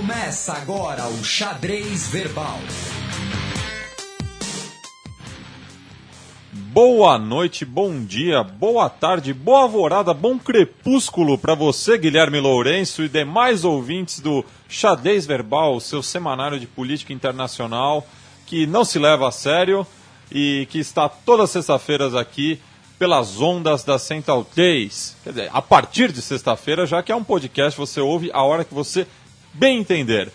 Começa agora o Xadrez Verbal. Boa noite, bom dia, boa tarde, boa alvorada, bom crepúsculo para você, Guilherme Lourenço, e demais ouvintes do Xadrez Verbal, seu semanário de política internacional, que não se leva a sério e que está todas as sextas-feiras aqui pelas ondas da Central 3. Quer dizer, a partir de sexta-feira, já que é um podcast, você ouve a hora que você bem entender.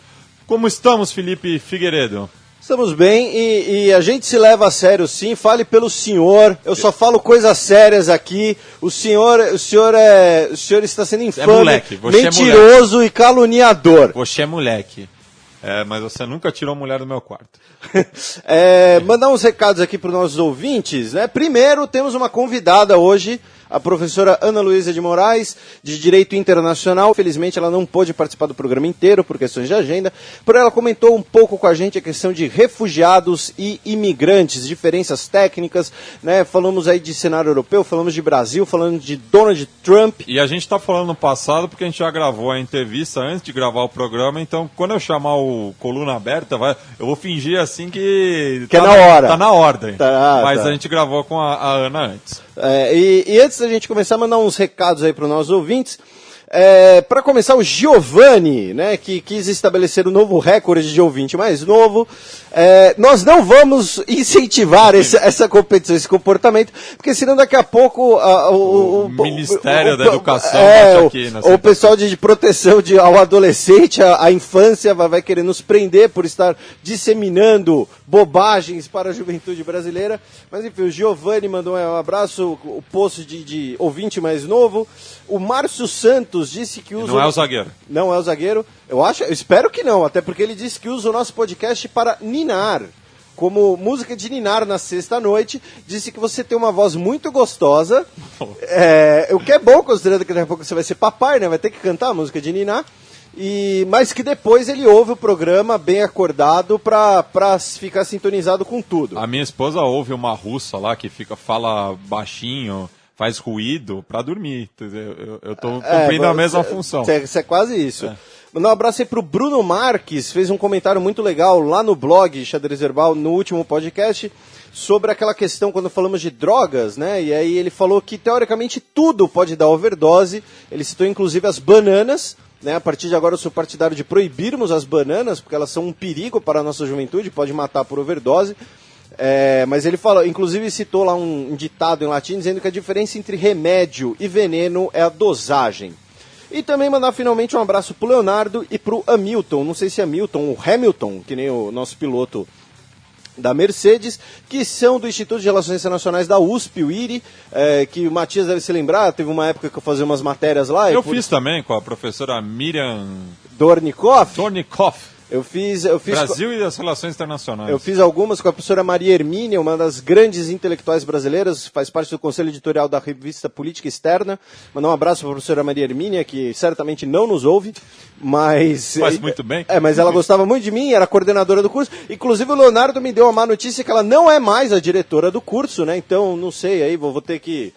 Como estamos, Felipe Figueiredo? Estamos bem e a gente se leva a sério sim, fale pelo senhor, eu só falo coisas sérias aqui, o senhor está sendo infame, moleque, mentiroso e caluniador. Você é moleque, mas você nunca tirou a mulher do meu quarto. Mandar uns recados aqui para os nossos ouvintes, né? Primeiro, temos uma convidada hoje, a professora Ana Luísa de Moraes, de Direito Internacional. Felizmente ela não pôde participar do programa inteiro por questões de agenda, porém ela comentou um pouco com a gente a questão de refugiados e imigrantes, diferenças técnicas, né? Falamos aí de cenário europeu, falamos de Brasil, falamos de Donald Trump. E a gente está falando no passado porque a gente já gravou a entrevista antes de gravar o programa, então quando eu chamar o Coluna Aberta, eu vou fingir assim que é na hora. Tá na ordem, mas tá. A gente gravou com a Ana antes. E antes da gente começar, mandar uns recados aí para os nossos ouvintes. Para começar, o Giovanni, né, que quis estabelecer um novo recorde de ouvinte mais novo. Nós não vamos incentivar essa competição, esse comportamento, porque senão daqui a pouco o Ministério da Educação bate aqui. O pessoal de proteção ao adolescente, à infância, vai querer nos prender por estar disseminando bobagens para a juventude brasileira. Mas enfim, o Giovanni mandou um abraço, o post de ouvinte mais novo. O Márcio Santos disse que usa... Não é o zagueiro. Não é o zagueiro. Eu espero que não, até porque ele disse que usa o nosso podcast para ninar, como música de ninar na sexta-noite. Disse que você tem uma voz muito gostosa, o que é bom, considerando que daqui a pouco você vai ser papai, né? Vai ter que cantar a música de ninar. Mas que depois ele ouve o programa bem acordado pra ficar sintonizado com tudo. A minha esposa ouve uma russa lá que fala baixinho, faz ruído pra dormir. Eu tô cumprindo a mesma função. Isso é quase isso. Mandar um abraço aí pro Bruno Marques, fez um comentário muito legal lá no blog Xadrez Verbal, no último podcast, sobre aquela questão quando falamos de drogas, né? E aí ele falou que teoricamente tudo pode dar overdose. Ele citou inclusive as bananas, né? A partir de agora eu sou partidário de proibirmos as bananas, porque elas são um perigo para a nossa juventude, pode matar por overdose. Mas ele falou, inclusive citou lá um ditado em latim dizendo que a diferença entre remédio e veneno é a dosagem. E também mandar finalmente um abraço pro Leonardo e pro Hamilton, não sei se é Hamilton ou Hamilton, que nem o nosso piloto da Mercedes, que são do Instituto de Relações Internacionais da USP, o IRI, que o Matias deve se lembrar, teve uma época que eu fazia umas matérias lá. Eu fiz também com a professora Miriam Dornikoff. Eu fiz Brasil e as Relações Internacionais. Eu fiz algumas com a professora Maria Hermínia, uma das grandes intelectuais brasileiras, faz parte do conselho editorial da revista Política Externa. Mandar um abraço para a professora Maria Hermínia, que certamente não nos ouve, mas... Faz muito bem. Mas ela gostava muito de mim, era coordenadora do curso. Inclusive o Leonardo me deu uma má notícia que ela não é mais a diretora do curso, né? Então, não sei, aí vou ter que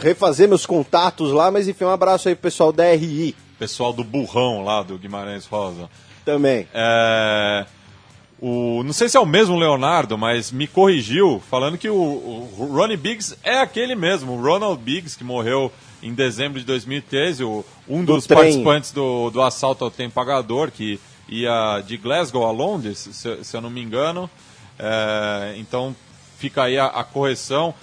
refazer meus contatos lá, mas enfim, um abraço aí pro pessoal da RI. Pessoal do burrão lá, do Guimarães Rosa. Também. Não sei se é o mesmo Leonardo, mas me corrigiu, falando que o Ronnie Biggs é aquele mesmo, o Ronald Biggs, que morreu em dezembro de 2013, um dos participantes do assalto ao trem pagador, que ia de Glasgow a Londres, se eu não me engano. Então fica aí a correção.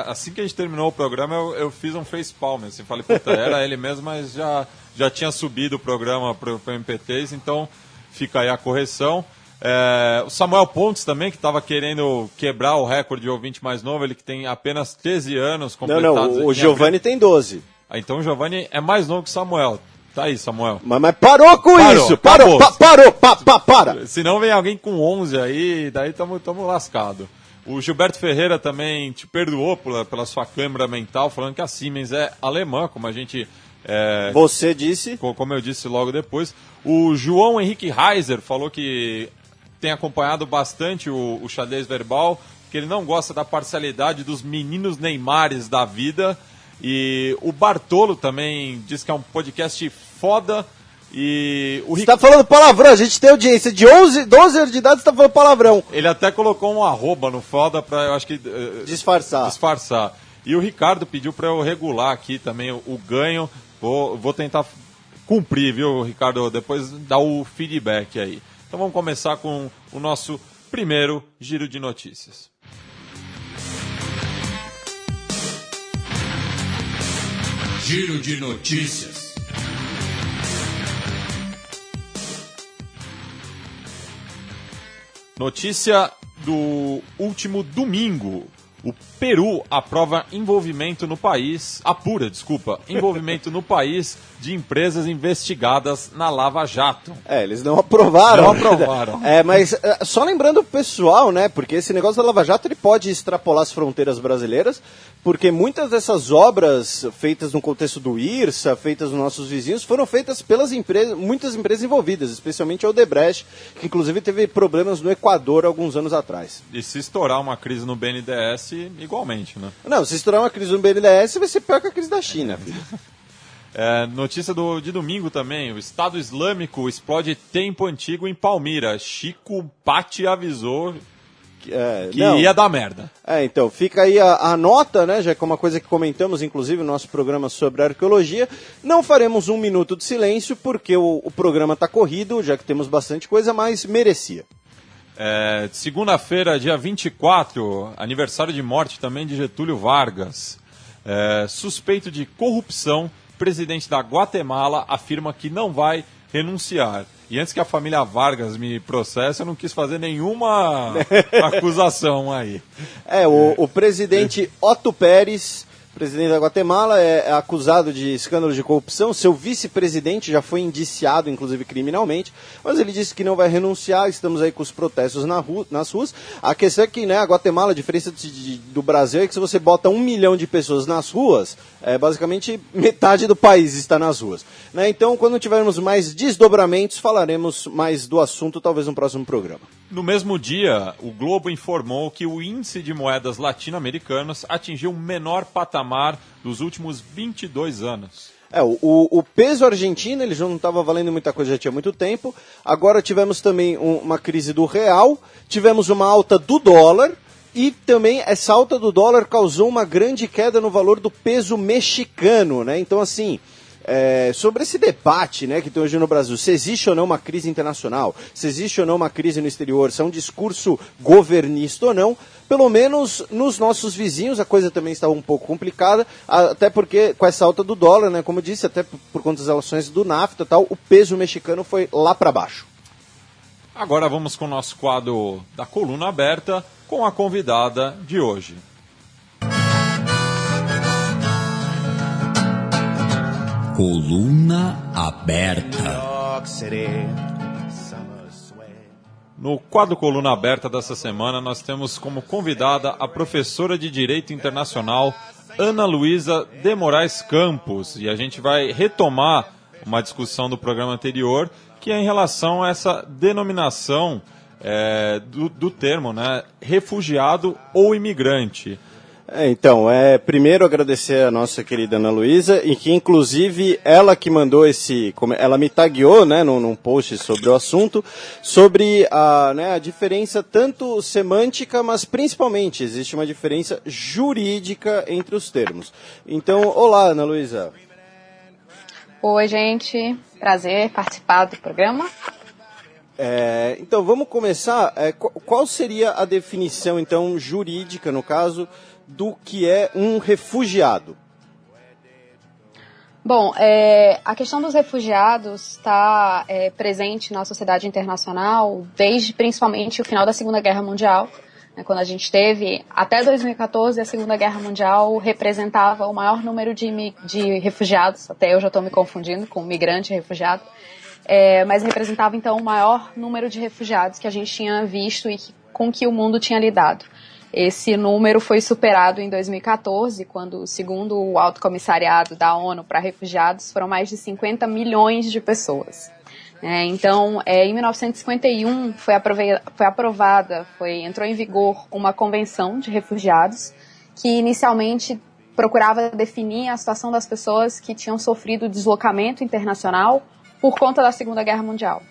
Assim que a gente terminou o programa, eu fiz um facepalm, assim, falei, puta, era ele mesmo, mas já tinha subido o programa para o MP3, então fica aí a correção. O Samuel Pontes também, que estava querendo quebrar o recorde de ouvinte mais novo, ele que tem apenas 13 anos completados. Não, o Giovanni tem 12. Então o Giovanni é mais novo que o Samuel. Tá aí, Samuel. Mas parou com isso! Parou! Para! Se não vem alguém com 11 aí, daí tamo lascado. O Gilberto Ferreira também te perdoou pela sua câmera mental, falando que a Siemens é alemã, como a gente... Você disse? Como eu disse logo depois. O João Henrique Reiser falou que tem acompanhado bastante o Xadrez Verbal, que ele não gosta da parcialidade dos meninos Neymares da vida. E o Bartolo também diz que é um podcast foda E o Você tá falando palavrão, a gente tem audiência de 12 anos de idade, você tá falando palavrão. Ele até colocou um arroba no foda pra, eu acho que... disfarçar. E o Ricardo pediu para eu regular aqui também o ganho. Vou tentar cumprir, viu, Ricardo? Depois dá o feedback aí. Então vamos começar com o nosso primeiro giro de notícias. Giro de notícias. Notícia do último domingo. O Peru apura envolvimento no país de empresas investigadas na Lava Jato. Eles não aprovaram. Não aprovaram. Mas só lembrando o pessoal, né, porque esse negócio da Lava Jato ele pode extrapolar as fronteiras brasileiras, porque muitas dessas obras feitas no contexto do IRSA, feitas nos nossos vizinhos, foram feitas pelas empresas, muitas empresas envolvidas, especialmente a Odebrecht, que inclusive teve problemas no Equador alguns anos atrás. E se estourar uma crise no BNDES, igualmente, né? Não, se estourar uma crise no BNDES, vai ser pior que a crise da China, filho. Notícia de domingo também, o Estado Islâmico explode tempo antigo em Palmira. Chico Patti avisou que ia dar merda. Então, fica aí a nota, né, já que é uma coisa que comentamos, inclusive, no nosso programa sobre arqueologia. Não faremos um minuto de silêncio, porque o programa está corrido, já que temos bastante coisa, mas merecia. Segunda-feira, dia 24, aniversário de morte também de Getúlio Vargas. Suspeito de corrupção, presidente da Guatemala afirma que não vai renunciar. E antes que a família Vargas me processe, eu não quis fazer nenhuma acusação aí. O presidente Otto Pérez, presidente da Guatemala, é acusado de escândalo de corrupção. Seu vice-presidente já foi indiciado, inclusive criminalmente, mas ele disse que não vai renunciar. Estamos aí com os protestos nas ruas. A questão é que, né, a Guatemala, a diferença do Brasil é que se você bota 1 milhão de pessoas nas ruas, basicamente metade do país está nas ruas. Né? Então, quando tivermos mais desdobramentos, falaremos mais do assunto, talvez no próximo programa. No mesmo dia, o Globo informou que o índice de moedas latino-americanas atingiu o menor patamar dos últimos 22 anos. O peso argentino, ele já não estava valendo muita coisa, já tinha muito tempo. Agora tivemos também uma crise do real, tivemos uma alta do dólar, e também essa alta do dólar causou uma grande queda no valor do peso mexicano, né? Então, assim, sobre esse debate, né, que tem hoje no Brasil, se existe ou não uma crise internacional, se existe ou não uma crise no exterior, se é um discurso governista ou não, pelo menos nos nossos vizinhos a coisa também está um pouco complicada, até porque com essa alta do dólar, né, como eu disse, até por conta das relações do NAFTA e tal, o peso mexicano foi lá para baixo. Agora vamos com o nosso quadro da Coluna Aberta com a convidada de hoje. Coluna Aberta. No quadro Coluna Aberta dessa semana, nós temos como convidada a professora de Direito Internacional, Ana Luísa de Moraes Campos. E a gente vai retomar uma discussão do programa anterior, que é em relação a essa denominação do termo, né, refugiado ou imigrante. Então, primeiro agradecer a nossa querida Ana Luísa, e que inclusive ela que mandou ela me tagueou, né, num post sobre o assunto, sobre a diferença tanto semântica, mas principalmente existe uma diferença jurídica entre os termos. Então, olá, Ana Luísa. Oi, gente. Prazer participar do programa. Então, vamos começar. Qual seria a definição, então, jurídica, no caso, do que é um refugiado? Bom, a questão dos refugiados está presente na sociedade internacional desde principalmente o final da Segunda Guerra Mundial, né, quando a gente teve, até 2014, a Segunda Guerra Mundial representava o maior número de refugiados, até eu já estou me confundindo com migrante e refugiado, mas representava então o maior número de refugiados que a gente tinha visto e com que o mundo tinha lidado. Esse número foi superado em 2014, quando, segundo o Alto Comissariado da ONU para Refugiados, foram mais de 50 milhões de pessoas. Então, em 1951, entrou em vigor uma convenção de refugiados, que inicialmente procurava definir a situação das pessoas que tinham sofrido deslocamento internacional por conta da Segunda Guerra Mundial.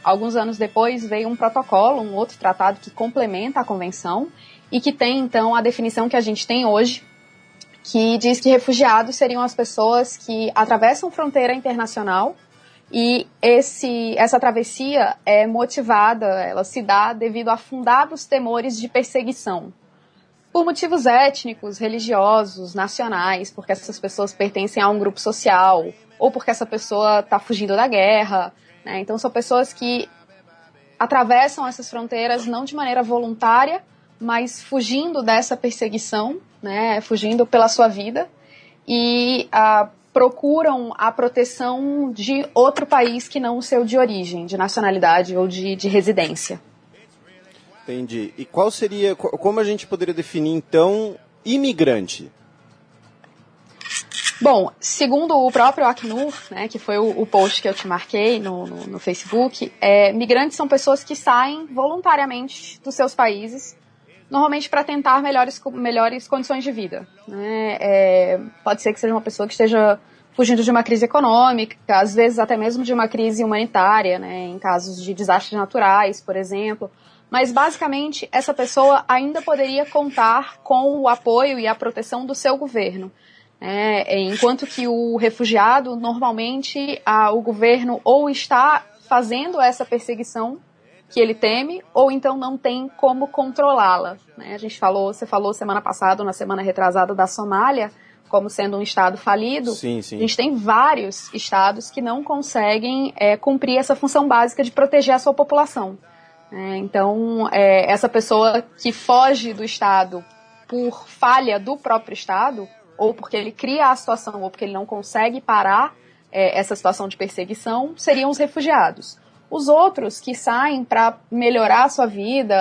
Alguns anos depois veio um protocolo, um outro tratado que complementa a convenção e que tem, então, a definição que a gente tem hoje, que diz que refugiados seriam as pessoas que atravessam fronteira internacional e essa travessia é motivada, ela se dá devido a fundados temores de perseguição. Por motivos étnicos, religiosos, nacionais, porque essas pessoas pertencem a um grupo social, ou porque essa pessoa está fugindo da guerra, né? Então são pessoas que atravessam essas fronteiras não de maneira voluntária, mas fugindo dessa perseguição, né? Fugindo pela sua vida, e procuram a proteção de outro país que não o seu de origem, de nacionalidade ou de residência. Entendi. E qual seria, como a gente poderia definir, então, imigrante? Bom, segundo o próprio Acnur, né, que foi o post que eu te marquei no Facebook, migrantes são pessoas que saem voluntariamente dos seus países, normalmente para tentar melhores condições de vida, né? Pode ser que seja uma pessoa que esteja fugindo de uma crise econômica, às vezes até mesmo de uma crise humanitária, né, em casos de desastres naturais, por exemplo. Mas, basicamente, essa pessoa ainda poderia contar com o apoio e a proteção do seu governo. Enquanto que o refugiado, normalmente, o governo ou está fazendo essa perseguição que ele teme, ou então não tem como controlá-la. Você falou semana passada, na semana retrasada, da Somália, como sendo um estado falido. Sim, sim. A gente tem vários estados que não conseguem cumprir essa função básica de proteger a sua população. Então, essa pessoa que foge do Estado por falha do próprio Estado, ou porque ele cria a situação, ou porque ele não consegue parar essa situação de perseguição, seriam os refugiados. Os outros que saem para melhorar a sua vida,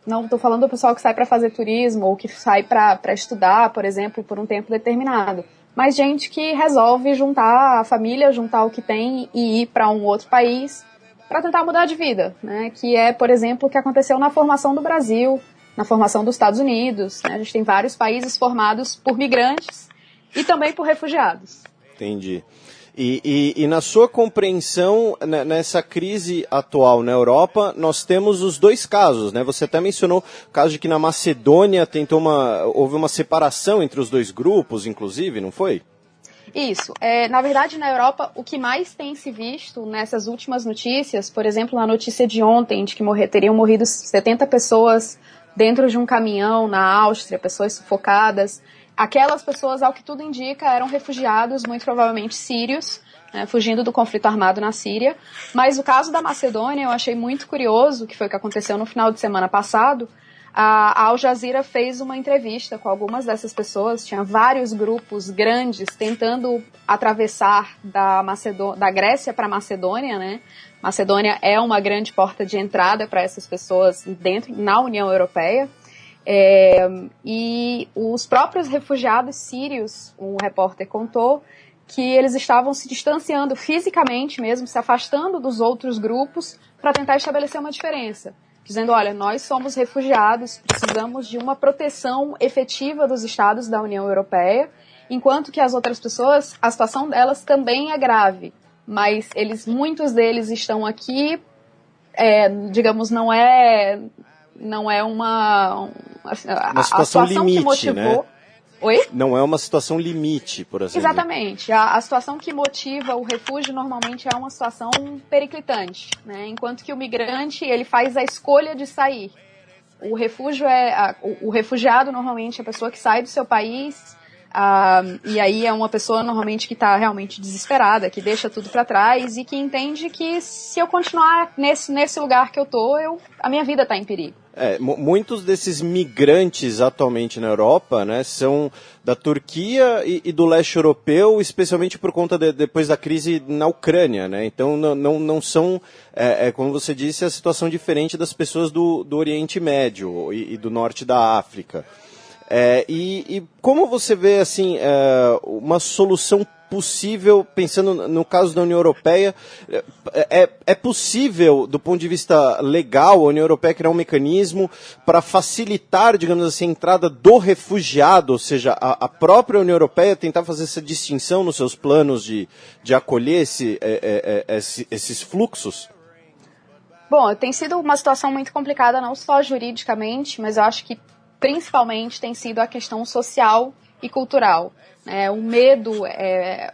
não estou falando do pessoal que sai para fazer turismo, ou que sai para estudar, por exemplo, por um tempo determinado, mas gente que resolve juntar a família, juntar o que tem e ir para um outro país, para tentar mudar de vida, né? Que é, por exemplo, o que aconteceu na formação do Brasil, na formação dos Estados Unidos, né? A gente tem vários países formados por migrantes e também por refugiados. Entendi. E na sua compreensão, nessa crise atual na Europa, nós temos os dois casos, né? Você até mencionou o caso de que na Macedônia houve uma separação entre os dois grupos, inclusive, não foi? Isso. Na verdade, na Europa, o que mais tem se visto nessas últimas notícias, por exemplo, na notícia de ontem, de que teriam morrido 70 pessoas dentro de um caminhão na Áustria, pessoas sufocadas, aquelas pessoas, ao que tudo indica, eram refugiados, muito provavelmente sírios, né, fugindo do conflito armado na Síria. Mas o caso da Macedônia eu achei muito curioso, que foi o que aconteceu no final de semana passado. A Al Jazeera fez uma entrevista com algumas dessas pessoas, tinha vários grupos grandes tentando atravessar da Grécia para a Macedônia, né? Macedônia é uma grande porta de entrada para essas pessoas na União Europeia. E os próprios refugiados sírios, um repórter contou, que eles estavam se distanciando fisicamente mesmo, se afastando dos outros grupos para tentar estabelecer uma diferença. Dizendo, olha, nós somos refugiados, precisamos de uma proteção efetiva dos estados da União Europeia, enquanto que as outras pessoas, a situação delas também é grave, mas muitos deles estão aqui, digamos, não é uma situação limite, que motivou, né? Oi? Não é uma situação limite, por assim dizer. Exatamente. A situação que motiva o refúgio normalmente é uma situação periclitante, né? Enquanto que o migrante, ele faz a escolha de sair. O refugiado normalmente é a pessoa que sai do seu país, e aí é uma pessoa normalmente que está realmente desesperada, que deixa tudo para trás e que entende que se eu continuar nesse lugar que eu tô, a minha vida está em perigo. Muitos desses migrantes atualmente na Europa, né, são da Turquia e do leste europeu, especialmente por conta depois da crise na Ucrânia, né? Então não são, como você disse, a situação diferente das pessoas do Oriente Médio e do norte da África. E como você vê assim, uma solução possível, pensando no caso da União Europeia, é possível, do ponto de vista legal, a União Europeia criar um mecanismo para facilitar, digamos assim, a entrada do refugiado, ou seja, a própria União Europeia tentar fazer essa distinção nos seus planos de acolher esses fluxos? Bom, tem sido uma situação muito complicada, não só juridicamente, mas eu acho que principalmente tem sido a questão social e cultural. O medo,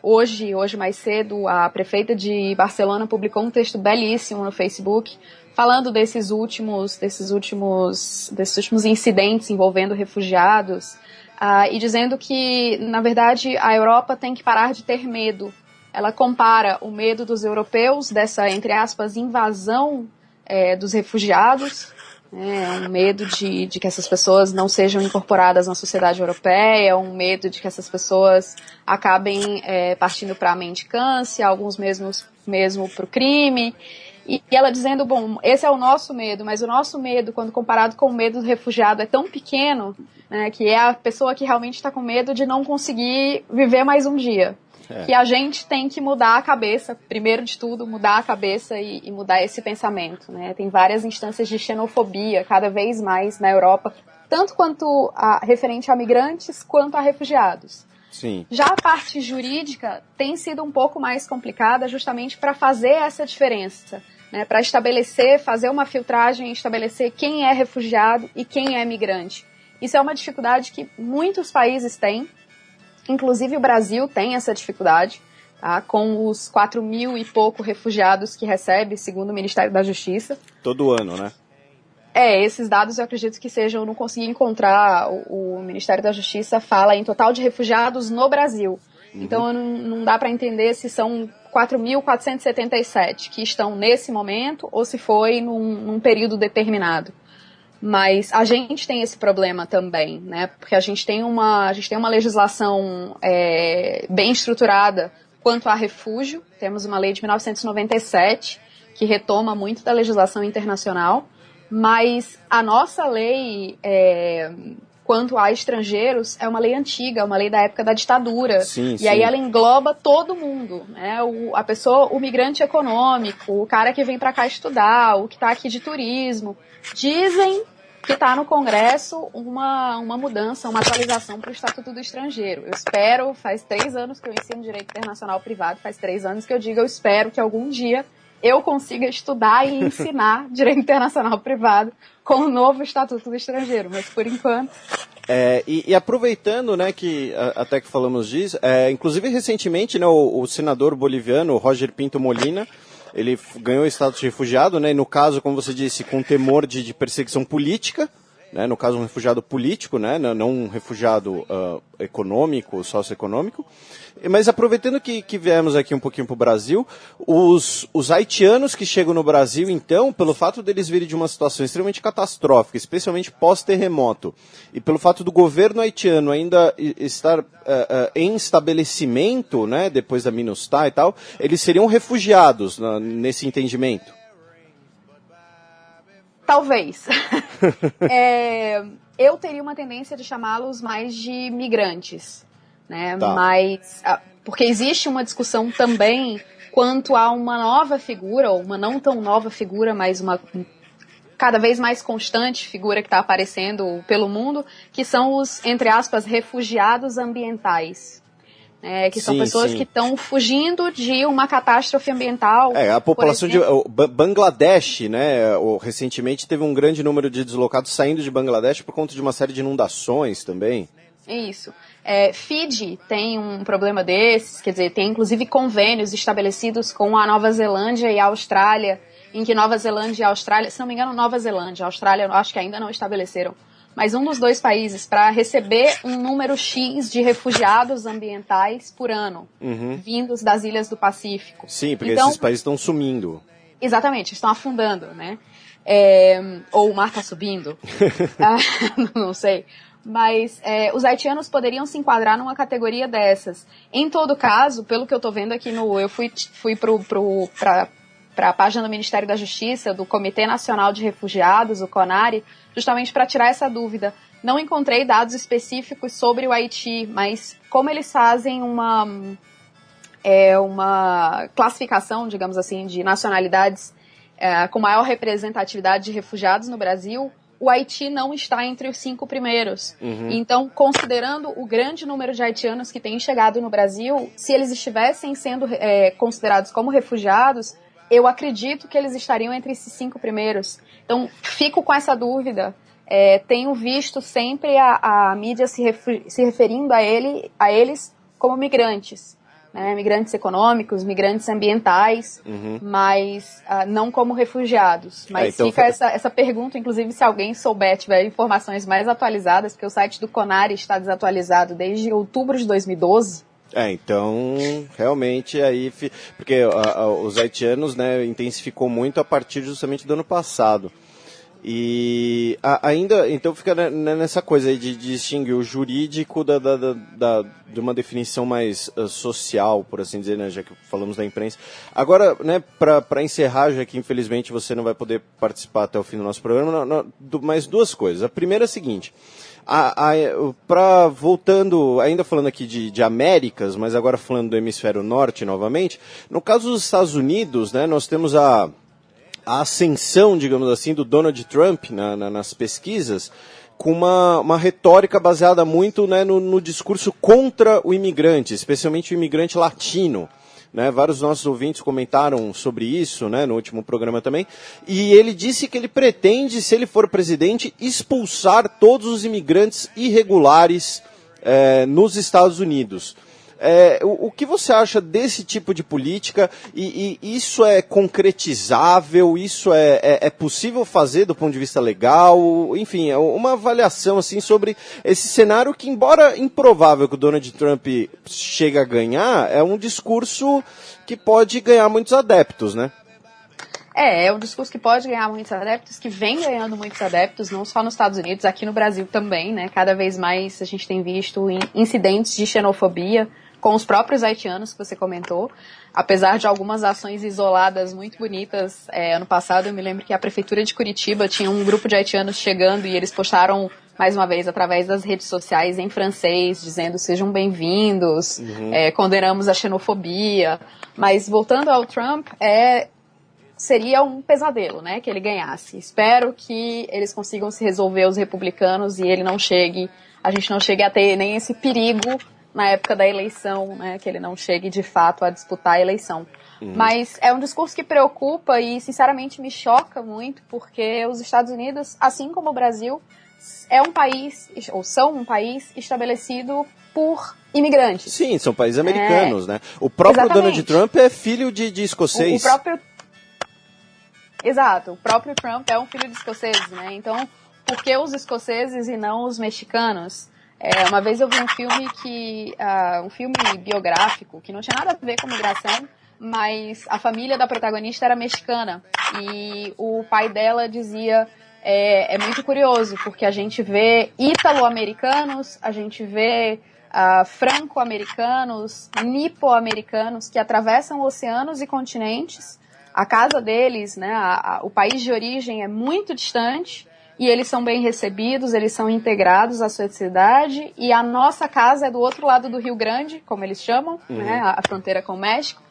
hoje mais cedo, a prefeita de Barcelona publicou um texto belíssimo no Facebook falando desses últimos incidentes envolvendo refugiados e dizendo que, na verdade, a Europa tem que parar de ter medo. Ela compara o medo dos europeus dessa, entre aspas, invasão dos refugiados, um medo de que essas pessoas não sejam incorporadas na sociedade europeia, um medo de que essas pessoas acabem partindo para a mendicância, alguns mesmo para o crime, e ela dizendo, bom, esse é o nosso medo, mas o nosso medo, quando comparado com o medo do refugiado, é tão pequeno, que é a pessoa que realmente está com medo de não conseguir viver mais um dia. Que a gente tem que mudar a cabeça, primeiro de tudo, mudar a cabeça e mudar esse pensamento, Tem várias instâncias de xenofobia, cada vez mais na Europa, tanto quanto referente a migrantes, quanto a refugiados. Sim. Já a parte jurídica tem sido um pouco mais complicada justamente para fazer essa diferença, para fazer uma filtragem e estabelecer quem é refugiado e quem é migrante. Isso é uma dificuldade que muitos países têm. Inclusive o Brasil tem essa dificuldade, com os 4.000 e pouco refugiados que recebe, segundo o Ministério da Justiça. Todo ano, né? Esses dados eu acredito que sejam, eu não consegui encontrar, o Ministério da Justiça fala em total de refugiados no Brasil. Uhum. Então não dá para entender se são 4.477 que estão nesse momento ou se foi num período determinado. Mas a gente tem esse problema também, Porque a gente tem uma legislação bem estruturada quanto a refúgio. Temos uma lei de 1997 que retoma muito da legislação internacional, mas a nossa lei quanto a estrangeiros é uma lei antiga, uma lei da época da ditadura. Sim, e aí ela engloba todo mundo, o migrante econômico, o cara que vem para cá estudar, o que está aqui de turismo. Dizem que está no Congresso uma mudança, uma atualização para o Estatuto do Estrangeiro. Eu espero, faz 3 anos que eu ensino Direito Internacional Privado, faz 3 anos que eu espero que algum dia eu consiga estudar e ensinar Direito Internacional Privado com o novo Estatuto do Estrangeiro, mas por enquanto... E aproveitando, que até que falamos disso, inclusive recentemente, o senador boliviano Roger Pinto Molina, ele ganhou o status de refugiado, e no caso, como você disse, com temor de perseguição política, no caso um refugiado político, não um refugiado econômico, socioeconômico. Mas aproveitando que viemos aqui um pouquinho para o Brasil, os haitianos que chegam no Brasil, então, pelo fato deles virem de uma situação extremamente catastrófica, especialmente pós-terremoto, e pelo fato do governo haitiano ainda estar em estabelecimento, depois da MINUSTAH e tal, eles seriam refugiados nesse entendimento? Talvez. Eu teria uma tendência de chamá-los mais de migrantes. Tá. Mas, porque existe uma discussão também quanto a uma nova figura, ou uma não tão nova figura, mas uma cada vez mais constante figura que está aparecendo pelo mundo, que são os, entre aspas, refugiados ambientais. Que são pessoas que estão fugindo de uma catástrofe ambiental. A população de Bangladesh, recentemente teve um grande número de deslocados saindo de Bangladesh por conta de uma série de inundações também. Isso. Fiji tem um problema desses, quer dizer, tem inclusive convênios estabelecidos com a Nova Zelândia e a Austrália, em que Nova Zelândia e a Austrália, se não me engano, Nova Zelândia, a Austrália eu acho que ainda não estabeleceram, mas um dos dois países para receber um número X de refugiados ambientais por ano, vindos das ilhas do Pacífico. Sim, porque esses países estão sumindo. Exatamente, estão afundando, ou o mar está subindo, não sei. Mas os haitianos poderiam se enquadrar numa categoria dessas. Em todo caso, pelo que eu estou vendo aqui eu fui para a página do Ministério da Justiça, do Comitê Nacional de Refugiados, o CONARE, justamente para tirar essa dúvida. Não encontrei dados específicos sobre o Haiti, mas como eles fazem uma classificação, digamos assim, de nacionalidades com maior representatividade de refugiados no Brasil, o Haiti não está entre os 5 primeiros. Então, considerando o grande número de haitianos que têm chegado no Brasil, se eles estivessem sendo considerados como refugiados, eu acredito que eles estariam entre esses 5 primeiros. Então, fico com essa dúvida. Tenho visto sempre a mídia se referindo a eles como migrantes. Né, migrantes econômicos, migrantes ambientais, mas não como refugiados. Mas então fica essa pergunta, inclusive, se alguém souber, tiver informações mais atualizadas, porque o site do CONARE está desatualizado desde outubro de 2012. Então, realmente, aí, porque os haitianos, né, intensificou muito a partir justamente do ano passado. E ainda, então fica nessa coisa aí de distinguir o jurídico de uma definição mais social, por assim dizer, né, já que falamos da imprensa. Agora, né, para encerrar, já que infelizmente você não vai poder participar até o fim do nosso programa, mais 2 coisas. A primeira é a seguinte, voltando, ainda falando aqui de Américas, mas agora falando do hemisfério norte novamente, no caso dos Estados Unidos, né, nós temos a ascensão, digamos assim, do Donald Trump nas pesquisas, com uma retórica baseada muito, né, no discurso contra o imigrante, especialmente o imigrante latino. Né, vários dos nossos ouvintes comentaram sobre isso, né, no último programa também, e ele disse que ele pretende, se ele for presidente, expulsar todos os imigrantes irregulares nos Estados Unidos. O que você acha desse tipo de política? E isso é concretizável? Isso é possível fazer do ponto de vista legal? Enfim, uma avaliação assim sobre esse cenário que, embora improvável que o Donald Trump chegue a ganhar, é um discurso que pode ganhar muitos adeptos, né? É um discurso que pode ganhar muitos adeptos, que vem ganhando muitos adeptos, não só nos Estados Unidos, aqui no Brasil também, né? Cada vez mais a gente tem visto incidentes de xenofobia com os próprios haitianos que você comentou, apesar de algumas ações isoladas muito bonitas. Ano passado eu me lembro que a Prefeitura de Curitiba tinha um grupo de haitianos chegando e eles postaram, mais uma vez, através das redes sociais em francês, dizendo sejam bem-vindos, condenamos a xenofobia. Mas voltando ao Trump, seria um pesadelo, né, que ele ganhasse. Espero que eles consigam se resolver, os republicanos, e a gente não chegue a ter nem esse perigo na época da eleição, né, que ele não chegue de fato a disputar a eleição. Mas é um discurso que preocupa e, sinceramente, me choca muito, porque os Estados Unidos, assim como o Brasil, são um país estabelecido por imigrantes. Sim, são países americanos, né? O próprio Exatamente. Donald Trump é filho de escocês. Exato, o próprio Trump é um filho de escoceses, né? Então, por que os escoceses e não os mexicanos? Uma vez eu vi um filme biográfico, que não tinha nada a ver com migração, mas a família da protagonista era mexicana, e o pai dela dizia, é muito curioso, porque a gente vê ítalo-americanos, a gente vê franco-americanos, nipo-americanos, que atravessam oceanos e continentes. A casa deles, né, o país de origem é muito distante, e eles são bem recebidos, eles são integrados à sociedade, e a nossa casa é do outro lado do Rio Grande, como eles chamam, né, a fronteira com o México,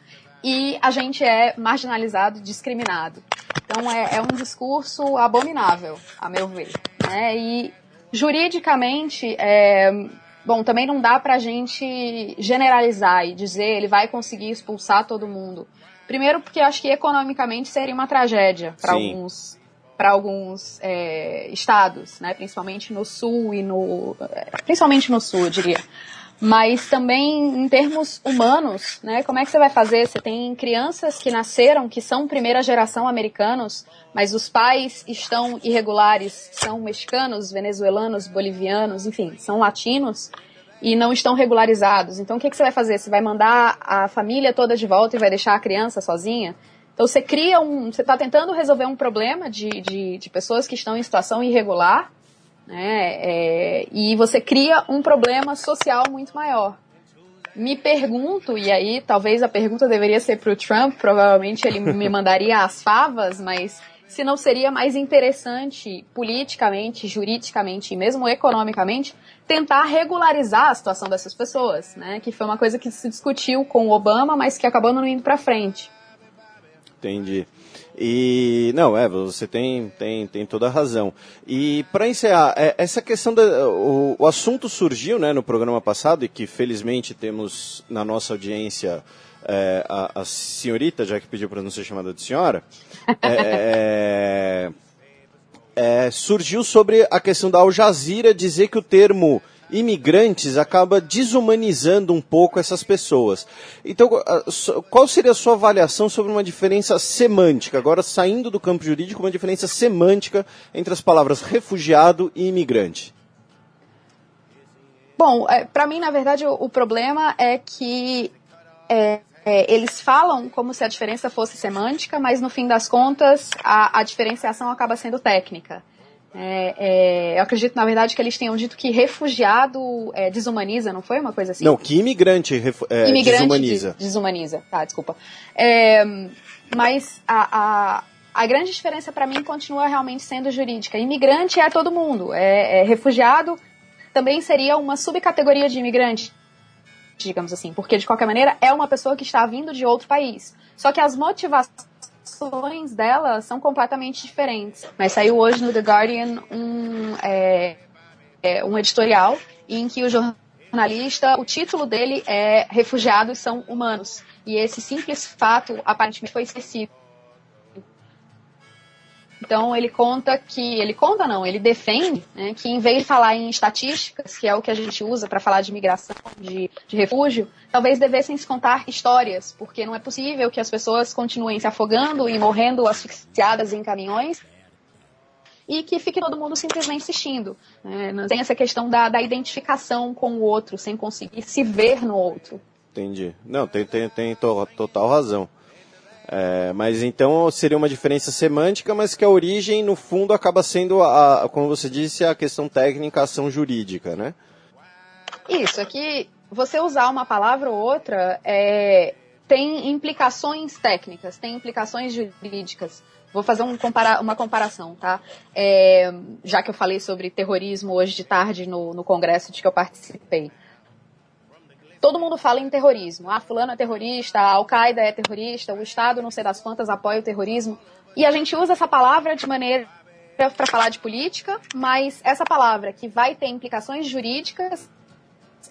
e a gente é marginalizado, discriminado. Então é um discurso abominável, a meu ver. Né, e juridicamente, também não dá pra gente generalizar e dizer ele vai conseguir expulsar todo mundo. Primeiro porque eu acho que economicamente seria uma tragédia para alguns estados, né, principalmente no sul principalmente no sul, eu diria. Mas também em termos humanos, né, como é que você vai fazer? Você tem crianças que nasceram, que são primeira geração americanos, mas os pais estão irregulares, são mexicanos, venezuelanos, bolivianos, enfim, são latinos e não estão regularizados. Então o que você vai fazer? Você vai mandar a família toda de volta e vai deixar a criança sozinha? Então você está tentando resolver um problema de pessoas que estão em situação irregular, né, e você cria um problema social muito maior. Me pergunto, e aí talvez a pergunta deveria ser para o Trump, provavelmente ele me mandaria as favas, mas se não seria mais interessante politicamente, juridicamente e mesmo economicamente tentar regularizar a situação dessas pessoas, né? Que foi uma coisa que se discutiu com o Obama, mas que acabou não indo para frente. Entendi. E, não, você tem toda a razão. E, para encerrar, essa questão, o assunto surgiu, né, no programa passado, e que felizmente temos na nossa audiência a senhorita, já que pediu para não ser chamada de senhora, surgiu sobre a questão da Al Jazeera dizer que o termo imigrantes acaba desumanizando um pouco essas pessoas. Então, qual seria a sua avaliação sobre uma diferença semântica, agora saindo do campo jurídico, uma diferença semântica entre as palavras refugiado e imigrante? Bom, para mim, na verdade, o problema é que eles falam como se a diferença fosse semântica, mas no fim das contas a diferenciação acaba sendo técnica. Eu acredito, na verdade, que eles tenham dito que refugiado desumaniza, não foi uma coisa assim? Não, que imigrante desumaniza. Desumaniza, tá, desculpa. Mas a grande diferença para mim continua realmente sendo jurídica. Imigrante é todo mundo, refugiado também seria uma subcategoria de imigrante, digamos assim, porque de qualquer maneira é uma pessoa que está vindo de outro país. Só que as motivações dela são completamente diferentes. Mas saiu hoje no The Guardian um editorial em que o jornalista, o título dele é Refugiados são humanos. E esse simples fato aparentemente foi esquecido. Então ele defende, né, que em vez de falar em estatísticas, que é o que a gente usa para falar de migração, de refúgio, talvez devessem se contar histórias, porque não é possível que as pessoas continuem se afogando e morrendo asfixiadas em caminhões e que fique todo mundo simplesmente assistindo. Não tem essa questão da identificação com o outro, sem conseguir se ver no outro. Entendi. Não, tem total razão. Mas então seria uma diferença semântica, mas que a origem, no fundo, acaba sendo, como você disse, a questão técnica, a ação jurídica, né? Isso, é que você usar uma palavra ou outra tem implicações técnicas, tem implicações jurídicas. Vou fazer uma comparação, tá? Já que eu falei sobre terrorismo hoje de tarde no congresso de que eu participei. Todo mundo fala em terrorismo. Fulano é terrorista, a Al-Qaeda é terrorista, o Estado, não sei das quantas, apoia o terrorismo. E a gente usa essa palavra de maneira para falar de política, mas essa palavra que vai ter implicações jurídicas,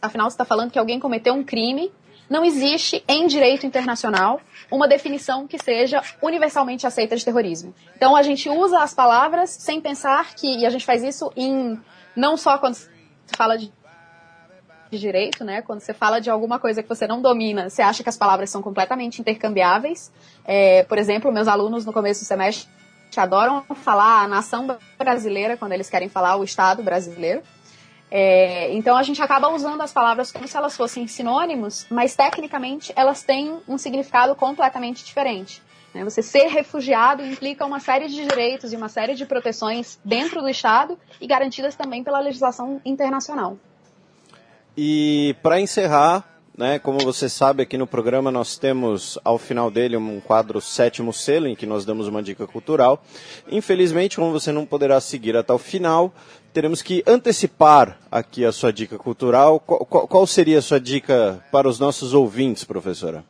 afinal você está falando que alguém cometeu um crime, não existe em direito internacional uma definição que seja universalmente aceita de terrorismo. Então a gente usa as palavras sem pensar e a gente faz isso não só quando se fala de direito, né? Quando você fala de alguma coisa que você não domina, você acha que as palavras são completamente intercambiáveis. Por exemplo, meus alunos no começo do semestre adoram falar a nação brasileira quando eles querem falar o Estado brasileiro. Então a gente acaba usando as palavras como se elas fossem sinônimos, mas tecnicamente elas têm um significado completamente diferente. Você ser refugiado implica uma série de direitos e uma série de proteções dentro do Estado e garantidas também pela legislação internacional. E para encerrar, né, como você sabe, aqui no programa nós temos ao final dele um quadro Sétimo Selo, em que nós damos uma dica cultural. Infelizmente, como você não poderá seguir até o final, teremos que antecipar aqui a sua dica cultural. Qual seria a sua dica para os nossos ouvintes, professora?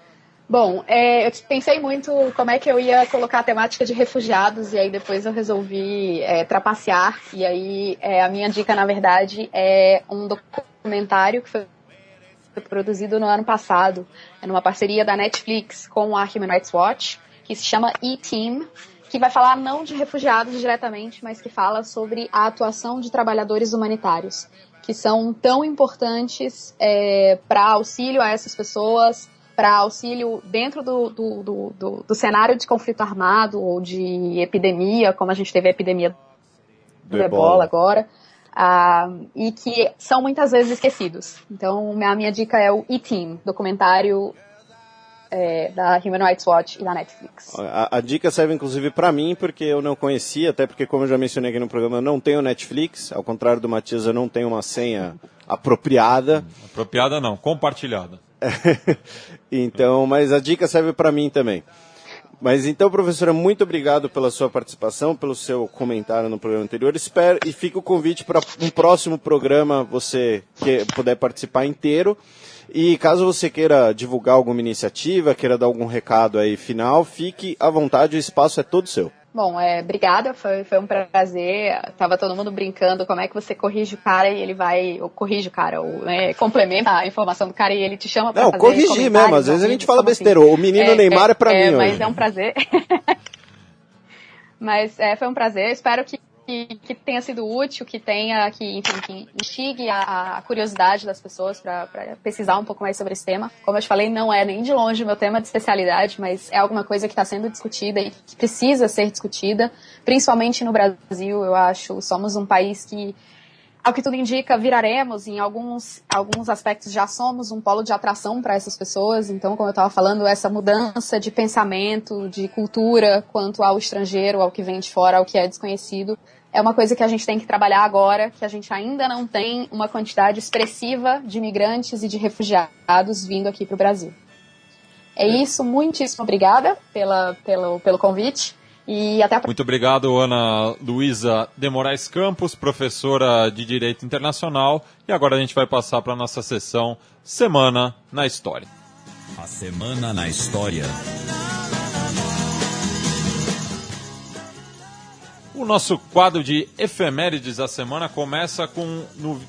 Bom, eu pensei muito como é que eu ia colocar a temática de refugiados e aí depois eu resolvi trapacear. E aí a minha dica, na verdade, é um documentário que foi produzido no ano passado, numa parceria da Netflix com a Human Rights Watch, que se chama E-Team, que vai falar não de refugiados diretamente, mas que fala sobre a atuação de trabalhadores humanitários, que são tão importantes para auxílio a essas pessoas, para auxílio dentro do cenário de conflito armado ou de epidemia, como a gente teve a epidemia do Ebola agora, e que são muitas vezes esquecidos. Então, a minha dica é o E-Team, documentário da Human Rights Watch e da Netflix. A dica serve inclusive para mim, porque eu não conhecia, até porque, como eu já mencionei aqui no programa, eu não tenho Netflix, ao contrário do Matias, eu não tenho uma senha apropriada. Apropriada não, compartilhada. Então, mas a dica serve para mim também. Mas então, professora, muito obrigado pela sua participação, pelo seu comentário no programa anterior. Espero e fica o convite para um próximo programa, você que puder participar inteiro. E caso você queira divulgar alguma iniciativa, queira dar algum recado aí final, fique à vontade, o espaço é todo seu. Bom, obrigada, foi um prazer. Tava todo mundo brincando como é que você corrige o cara e ele vai, ou corrige o cara, ou complementa a informação do cara e ele te chama pra fazer corrigir mesmo, às vezes a gente fala besteira. Assim. O menino Neymar é pra mim mas hoje. É um prazer. Mas foi um prazer, espero que tenha sido útil, que instigue a curiosidade das pessoas para pesquisar um pouco mais sobre esse tema. Como eu te falei, não é nem de longe o meu tema de especialidade, mas é alguma coisa que está sendo discutida e que precisa ser discutida, principalmente no Brasil, eu acho. Somos um país que, ao que tudo indica, viraremos, em alguns aspectos já somos um polo de atração para essas pessoas. Então, como eu estava falando, essa mudança de pensamento, de cultura, quanto ao estrangeiro, ao que vem de fora, ao que é desconhecido, é uma coisa que a gente tem que trabalhar agora, que a gente ainda não tem uma quantidade expressiva de imigrantes e de refugiados vindo aqui para o Brasil. É isso, muitíssimo obrigada pelo convite. E até a... Muito obrigado, Ana Luísa de Moraes Campos, professora de Direito Internacional. E agora a gente vai passar para a nossa sessão Semana na História. A Semana na História. O nosso quadro de efemérides da semana começa no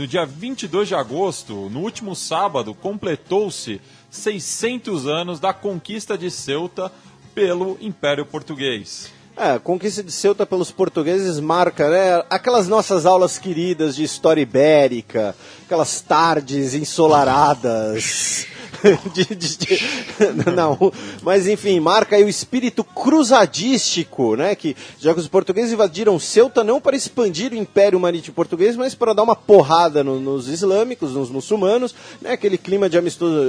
dia 22 de agosto, no último sábado, completou-se 600 anos da conquista de Ceuta pelo Império Português. A conquista de Ceuta pelos portugueses marca, né, aquelas nossas aulas queridas de história ibérica, aquelas tardes ensolaradas. Não, mas enfim, marca aí o espírito cruzadístico, né? Que já que os portugueses invadiram Ceuta não para expandir o Império Marítimo Português, mas para dar uma porrada nos islâmicos, nos muçulmanos, né? Aquele clima de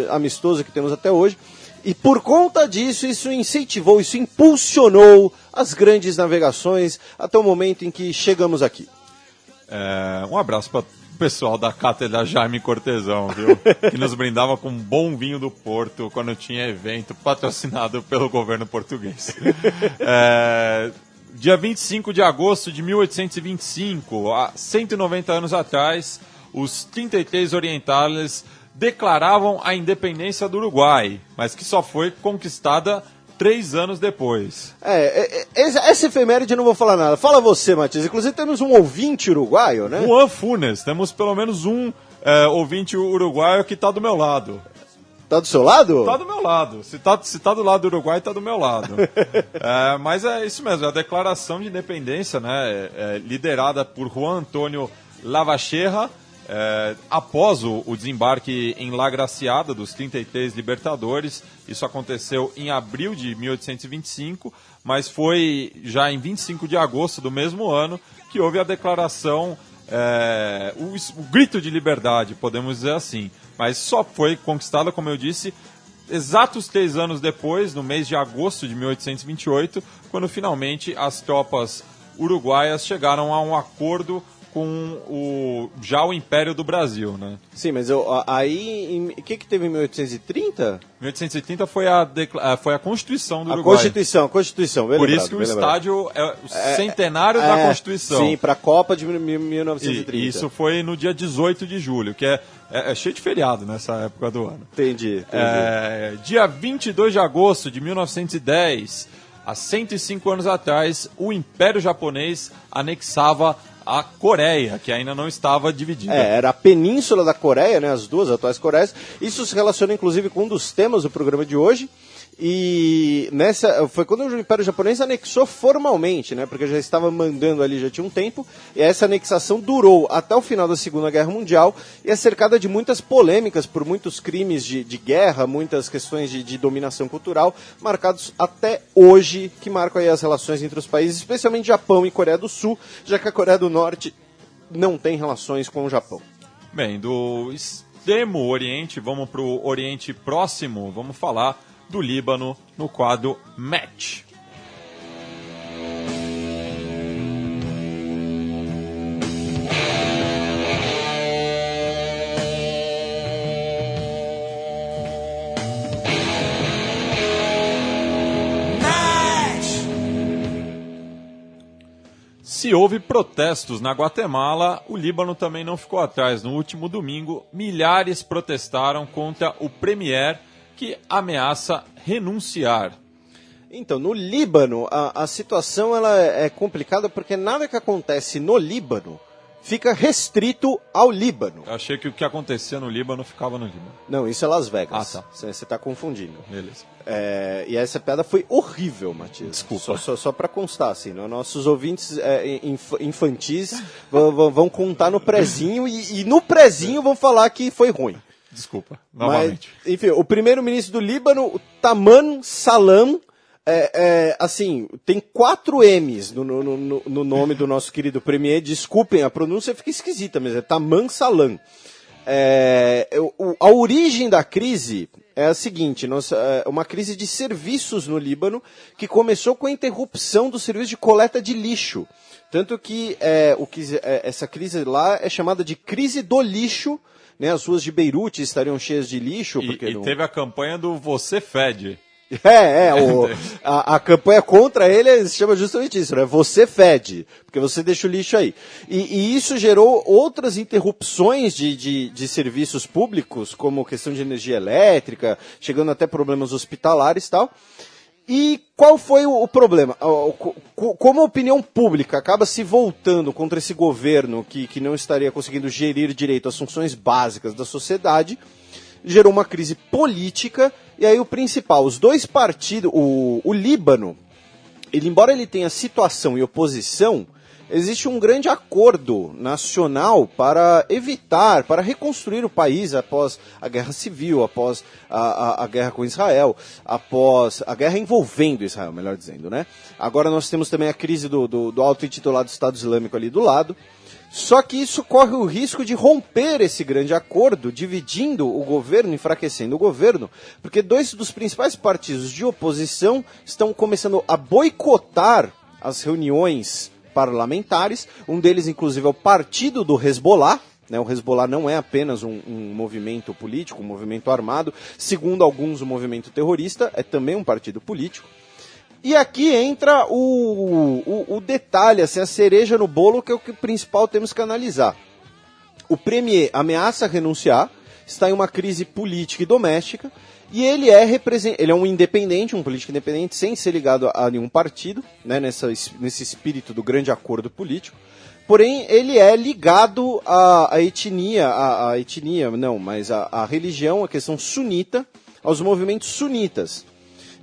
amistoso que temos até hoje. E por conta disso, isso incentivou, isso impulsionou as grandes navegações até o momento em que chegamos aqui. Um abraço para o pessoal da Cátedra Jaime Cortesão, viu? Que nos brindava com um bom vinho do Porto quando tinha evento patrocinado pelo governo português. Dia 25 de agosto de 1825, há 190 anos atrás, os 33 orientales declaravam a independência do Uruguai, mas que só foi conquistada 3 anos depois. Essa efeméride eu não vou falar nada. Fala você, Matias. Inclusive temos um ouvinte uruguaio, né? Juan Funes. Temos pelo menos um ouvinte uruguaio que está do meu lado. Tá do seu lado? Tá do meu lado. Se tá do lado do Uruguai, tá do meu lado. Mas é isso mesmo, é a declaração de independência, né, liderada por Juan Antônio Lavacherra, após o desembarque em La Graciada dos 33 libertadores. Isso aconteceu em abril de 1825, mas foi já em 25 de agosto do mesmo ano que houve a declaração, o grito de liberdade, podemos dizer assim. Mas só foi conquistada, como eu disse, exatos 3 anos depois, no mês de agosto de 1828, quando finalmente as tropas uruguaias chegaram a um acordo com o Império do Brasil, né? Sim, mas aí, o que teve em 1830? 1830 foi a Constituição do Uruguai. A Constituição, bem Por lembrado, isso que o estádio é o centenário da Constituição. Sim, para a Copa de 1930. E isso foi no dia 18 de julho, que é cheio de feriado nessa época do ano. Entendi. Dia 22 de agosto de 1910, há 105 anos atrás, o Império Japonês anexava a Coreia, que ainda não estava dividida. Era a Península da Coreia, né, as duas atuais Coreias. Isso se relaciona inclusive com um dos temas do programa de hoje. E foi quando o Império Japonês anexou formalmente, né, porque já estava mandando ali já tinha um tempo, e essa anexação durou até o final da Segunda Guerra Mundial e é cercada de muitas polêmicas por muitos crimes de guerra, muitas questões de dominação cultural, marcados até hoje, que marcam aí as relações entre os países, especialmente Japão e Coreia do Sul, já que a Coreia do Norte não tem relações com o Japão. Bem, do extremo Oriente, vamos para o Oriente Próximo, vamos falar do Líbano no quadro Match. Se houve protestos na Guatemala, o Líbano também não ficou atrás. No último domingo, milhares protestaram contra o premier que ameaça renunciar. Então, no Líbano, a situação ela é complicada porque nada que acontece no Líbano fica restrito ao Líbano. Eu achei que o que acontecia no Líbano ficava no Líbano. Não, isso é Las Vegas. Ah, tá. Você está confundindo. Beleza. E essa piada foi horrível, Matias. Desculpa. Só para constar, assim, nossos ouvintes infantis vão contar no prezinho e no prezinho vão falar que foi ruim. Desculpa, novamente. Mas, enfim, o primeiro-ministro do Líbano, o Taman Salam, assim, tem 4 M's no nome do nosso querido premier. Desculpem, a pronúncia fica esquisita, mas é Taman Salam. A origem da crise é a seguinte, uma crise de serviços no Líbano que começou com a interrupção do serviço de coleta de lixo. Tanto que essa crise lá é chamada de crise do lixo, né? As ruas de Beirute estariam cheias de lixo. Teve a campanha do Você Fede. A campanha contra ele se chama justamente isso, né? Você fede, porque você deixa o lixo aí. E isso gerou outras interrupções de serviços públicos, como questão de energia elétrica, chegando até problemas hospitalares e tal. E qual foi o problema? Como a opinião pública acaba se voltando contra esse governo que não estaria conseguindo gerir direito às funções básicas da sociedade, gerou uma crise política. E aí o principal, os dois partidos, o Líbano, embora ele tenha situação e oposição, existe um grande acordo nacional para evitar, para reconstruir o país após a guerra civil, após a guerra com Israel, após a guerra envolvendo Israel, melhor dizendo, né? Agora nós temos também a crise do auto-intitulado Estado Islâmico ali do lado. Só que isso corre o risco de romper esse grande acordo, dividindo o governo, enfraquecendo o governo, porque 2 dos principais partidos de oposição estão começando a boicotar as reuniões parlamentares. Um deles, inclusive, é o partido do Hezbollah. Né? O Hezbollah não é apenas um movimento político, um movimento armado. Segundo alguns, um movimento terrorista, é também um partido político. E aqui entra o detalhe, assim, a cereja no bolo, que é o que principal temos que analisar. O premier ameaça renunciar, está em uma crise política e doméstica, e ele é um independente, um político independente, sem ser ligado a nenhum partido, né, nesse espírito do grande acordo político. Porém, ele é ligado à etnia, à religião, à questão sunita, aos movimentos sunitas.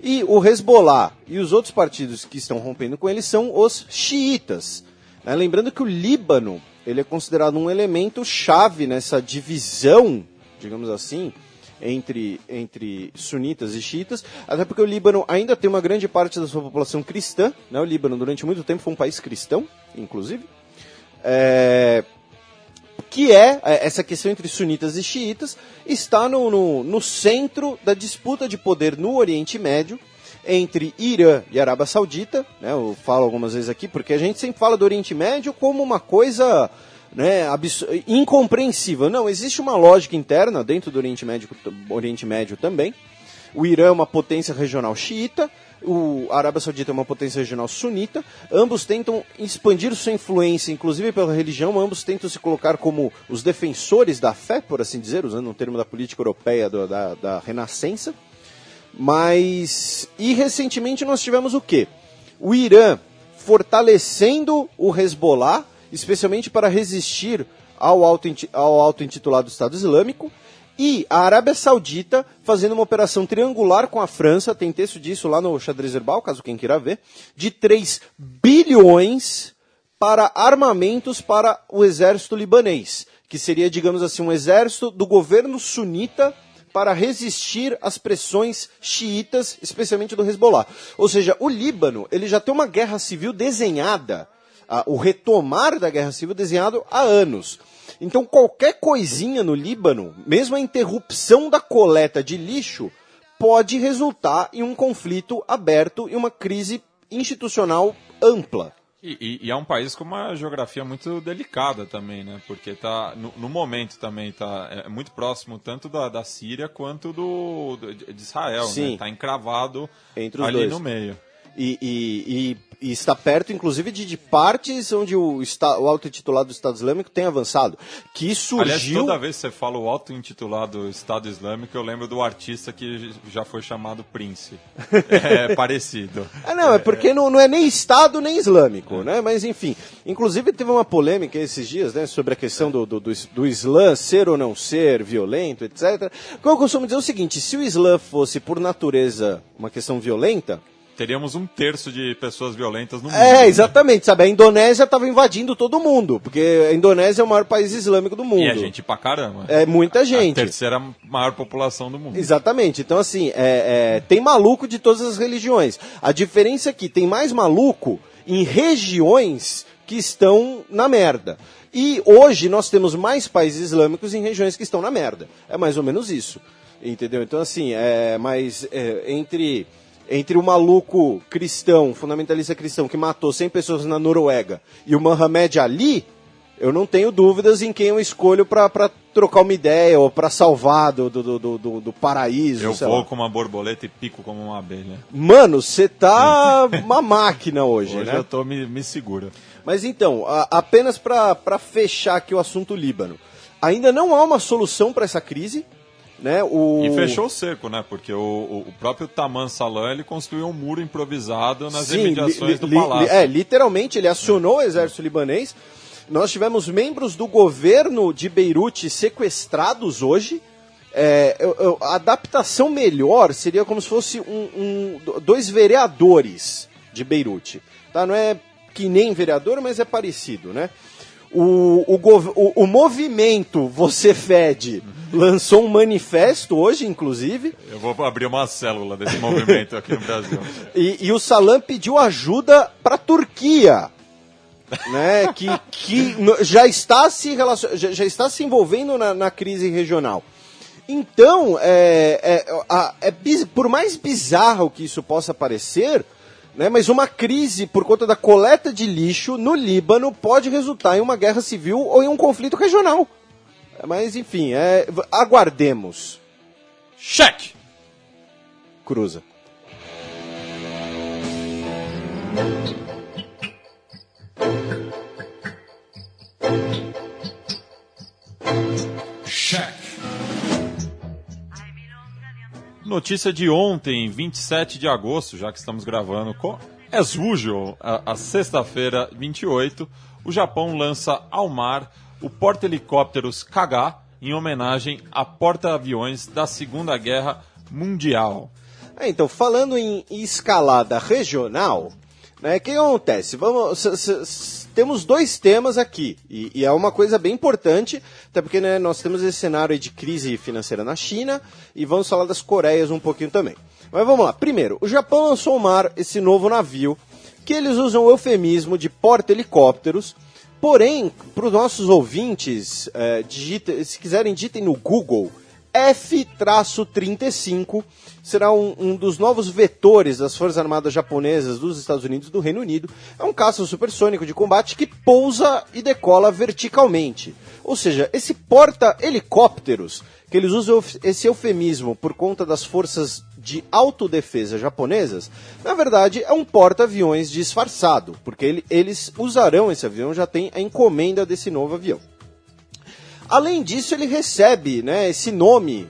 E o Hezbollah e os outros partidos que estão rompendo com ele são os xiitas. Lembrando que o Líbano ele é considerado um elemento chave nessa divisão, digamos assim, entre sunitas e xiitas, até porque o Líbano ainda tem uma grande parte da sua população cristã. Né? O Líbano durante muito tempo foi um país cristão, inclusive. Que essa questão entre sunitas e xiitas, está no centro da disputa de poder no Oriente Médio, entre Irã e Arábia Saudita. Né, eu falo algumas vezes aqui, porque a gente sempre fala do Oriente Médio como uma coisa, né, incompreensível. Não, existe uma lógica interna dentro do Oriente Médio também. O Irã é uma potência regional xiita, a Arábia Saudita é uma potência regional sunita, ambos tentam expandir sua influência, inclusive pela religião, ambos tentam se colocar como os defensores da fé, por assim dizer, usando um termo da política europeia da Renascença. E recentemente nós tivemos o quê? O Irã fortalecendo o Hezbollah, especialmente para resistir ao auto-intitulado Estado Islâmico, e a Arábia Saudita fazendo uma operação triangular com a França, tem texto disso lá no Xadrez Herbal, caso quem queira ver, de 3 bilhões para armamentos para o exército libanês, que seria, digamos assim, um exército do governo sunita para resistir às pressões xiitas, especialmente do Hezbollah. Ou seja, o Líbano ele já tem uma guerra civil desenhada, o retomar da guerra civil desenhado há anos. Então qualquer coisinha no Líbano, mesmo a interrupção da coleta de lixo, pode resultar em um conflito aberto e uma crise institucional ampla. E é um país com uma geografia muito delicada também, né? Porque tá, no momento também é muito próximo tanto da Síria quanto de Israel, Sim. né? Está encravado entre os ali dois. No meio. e está perto, inclusive, de partes onde o auto-intitulado Estado Islâmico tem avançado. Que surgiu... Aliás, toda vez que você fala o auto-intitulado Estado Islâmico, eu lembro do artista que já foi chamado Prince. É parecido. Não, é porque não é nem Estado nem Islâmico, né? Mas, enfim. Inclusive, teve uma polêmica esses dias, né, sobre a questão do Islã ser ou não ser violento, etc. Eu costumo dizer o seguinte, se o Islã fosse, por natureza, uma questão violenta... Teríamos 1/3 de pessoas violentas no mundo. Exatamente, sabe? A Indonésia estava invadindo todo mundo, porque a Indonésia é o maior país islâmico do mundo. E a gente pra caramba. É muita gente. A terceira maior população do mundo. Exatamente, então assim, tem maluco de todas as religiões. A diferença é que tem mais maluco em regiões que estão na merda. E hoje nós temos mais países islâmicos em regiões que estão na merda. É mais ou menos isso, entendeu? Então assim, entre o maluco cristão, fundamentalista cristão, que matou 100 pessoas na Noruega, e o Muhammad Ali, eu não tenho dúvidas em quem eu escolho pra trocar uma ideia, ou pra salvar do paraíso. Eu vou com uma borboleta e pico como uma abelha. Mano, você tá uma máquina hoje, né? Hoje eu tô me segura. Mas então, apenas pra fechar aqui o assunto Líbano, ainda não há uma solução para essa crise, né? E fechou o cerco, né? Porque o próprio Taman Salan, ele construiu um muro improvisado nas imediações do palácio. Literalmente, ele acionou o exército libanês. Nós tivemos membros do governo de Beirute sequestrados hoje. A adaptação melhor seria como se fosse dois vereadores de Beirute. Tá? Não é que nem vereador, mas é parecido, né? O movimento Você Fede lançou um manifesto hoje, inclusive. Eu vou abrir uma célula desse movimento aqui no Brasil. E o Salam pediu ajuda para a Turquia, né? que já está se envolvendo na crise regional. Então, por mais bizarro que isso possa parecer, né, mas uma crise por conta da coleta de lixo no Líbano pode resultar em uma guerra civil ou em um conflito regional. Mas, enfim, aguardemos. Cheque! Cruza. Cheque! Notícia de ontem, 27 de agosto, já que estamos gravando com as usual, a sexta-feira, 28, o Japão lança ao mar o porta-helicópteros Kaga, em homenagem a porta-aviões da Segunda Guerra Mundial. Então, falando em escalada regional, né, o que acontece? Temos dois temas aqui, e é uma coisa bem importante, até porque, né, nós temos esse cenário aí de crise financeira na China, e vamos falar das Coreias um pouquinho também. Mas vamos lá. Primeiro, o Japão lançou ao mar esse novo navio, que eles usam o eufemismo de porta-helicópteros. Porém, para os nossos ouvintes, se quiserem, digitem no Google, F-35, será um dos novos vetores das Forças Armadas Japonesas dos Estados Unidos e do Reino Unido. É um caça supersônico de combate que pousa e decola verticalmente. Ou seja, esse porta-helicópteros, que eles usam esse eufemismo por conta das forças de autodefesa japonesas, na verdade é um porta-aviões disfarçado, porque eles usarão esse avião, já tem a encomenda desse novo avião. Além disso, ele recebe, né, esse nome,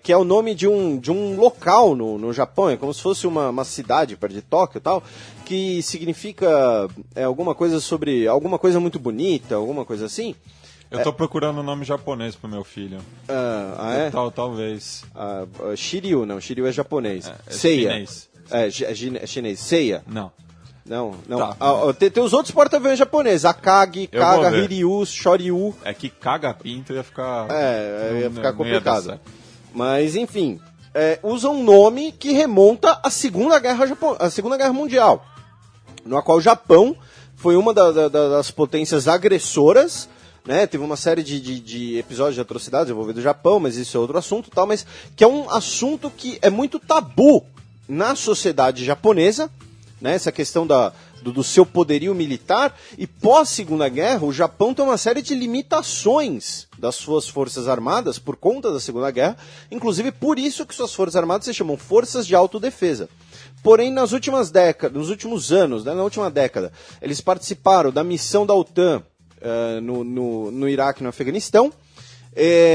que é o nome de um local no Japão, é como se fosse uma cidade perto de Tóquio e tal, que significa alguma coisa muito bonita, alguma coisa assim. Eu tô procurando um nome japonês pro meu filho. É? Talvez. Shiryu, não. Shiryu é japonês. É Seiya. chinês. É chinês. Seiya. Não. Não. Tá. Tem os outros porta-aviões japoneses. Akagi, Kaga, Hiryu, Shoryu. É que Kaga Pinto ia ficar... ia ficar complicado. Mas, enfim. Usa um nome que remonta à Segunda Guerra Mundial. No qual o Japão foi uma das potências agressoras, né? Teve uma série de episódios de atrocidades envolvendo o Japão, mas isso é outro assunto, tal, mas que é um assunto que é muito tabu na sociedade japonesa, né? Essa questão do seu poderio militar, e pós-Segunda Guerra, o Japão tem uma série de limitações das suas forças armadas por conta da Segunda Guerra, inclusive por isso que suas forças armadas se chamam Forças de Autodefesa. porém nos últimos anos, né, na última década, eles participaram da missão da OTAN no Iraque e no Afeganistão,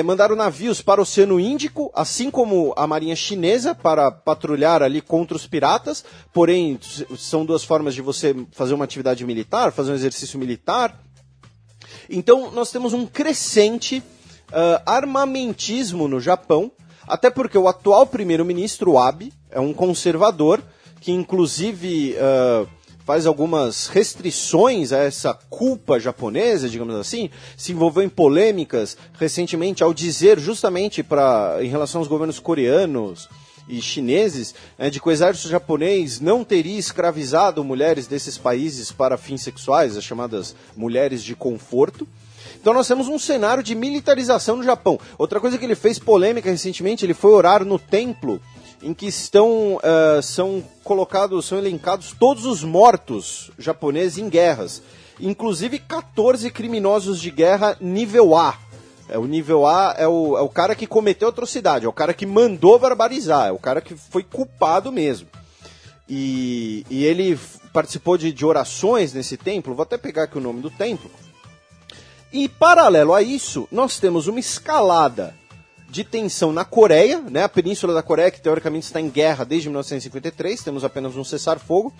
mandaram navios para o Oceano Índico, assim como a marinha chinesa, para patrulhar ali contra os piratas, porém são duas formas de você fazer uma atividade militar, fazer um exercício militar. Então nós temos um crescente armamentismo no Japão, até porque o atual primeiro-ministro, Abe, é um conservador, que inclusive faz algumas restrições a essa culpa japonesa, digamos assim, se envolveu em polêmicas recentemente ao dizer justamente em relação aos governos coreanos e chineses, de que o exército japonês não teria escravizado mulheres desses países para fins sexuais, as chamadas mulheres de conforto. Então nós temos um cenário de militarização no Japão. Outra coisa que ele fez polêmica recentemente, ele foi orar no templo em que são elencados todos os mortos japoneses em guerras, inclusive 14 criminosos de guerra nível A. O nível A é o cara que cometeu atrocidade, é o cara que mandou barbarizar, é o cara que foi culpado mesmo. E ele participou de orações nesse templo, vou até pegar aqui o nome do templo. E, paralelo a isso, nós temos uma escalada de tensão na Coreia, né? A Península da Coreia, que teoricamente está em guerra desde 1953, temos apenas um cessar-fogo.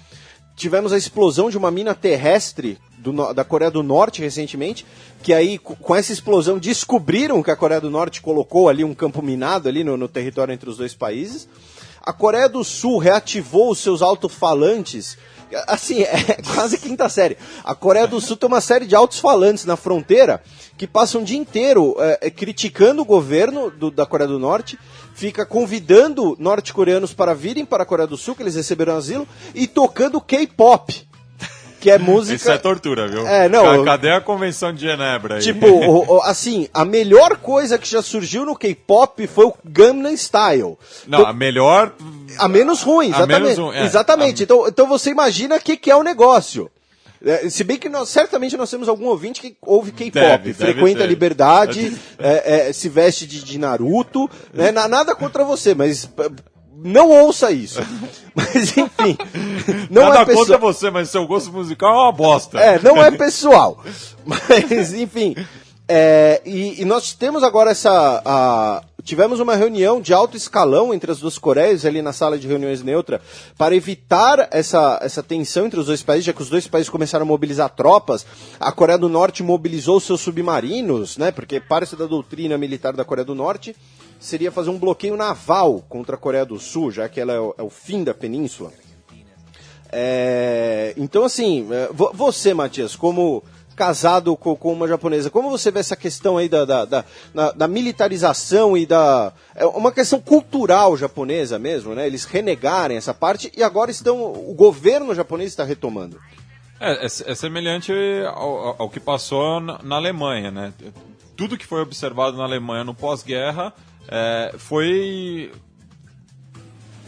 Tivemos a explosão de uma mina terrestre da Coreia do Norte recentemente, que aí, com essa explosão, descobriram que a Coreia do Norte colocou ali um campo minado ali no território entre os dois países. A Coreia do Sul reativou os seus alto-falantes. Assim, é quase quinta série. A Coreia do Sul tem uma série de altos-falantes na fronteira que passam o dia inteiro criticando o governo da Coreia do Norte, fica convidando norte-coreanos para virem para a Coreia do Sul, que eles receberam asilo, e tocando K-pop, que é música... Isso é tortura, viu? Não, cadê a Convenção de Genebra aí? Tipo, assim, a melhor coisa que já surgiu no K-pop foi o Gangnam Style. Não, a melhor... A menos ruim, exatamente. Exatamente. Então você imagina o que é o negócio. Se bem que certamente nós temos algum ouvinte que ouve K-pop, frequenta a Liberdade, se veste de Naruto, né? Nada contra você, mas... Não ouça isso. Mas, enfim. Nada contra você, mas seu gosto musical é uma bosta. Não é pessoal. Mas, enfim. E nós temos agora tivemos uma reunião de alto escalão entre as duas Coreias, ali na sala de reuniões neutra, para evitar essa tensão entre os dois países, já que os dois países começaram a mobilizar tropas. A Coreia do Norte mobilizou seus submarinos, né? Porque parte da doutrina militar da Coreia do Norte seria fazer um bloqueio naval contra a Coreia do Sul, já que ela é o fim da península. Então, assim, você, Matias, como casado com uma japonesa, como você vê essa questão aí da militarização e é uma questão cultural japonesa mesmo, né? Eles renegarem essa parte e agora o governo japonês está retomando. É semelhante ao que passou na Alemanha, né? Tudo que foi observado na Alemanha no pós-guerra foi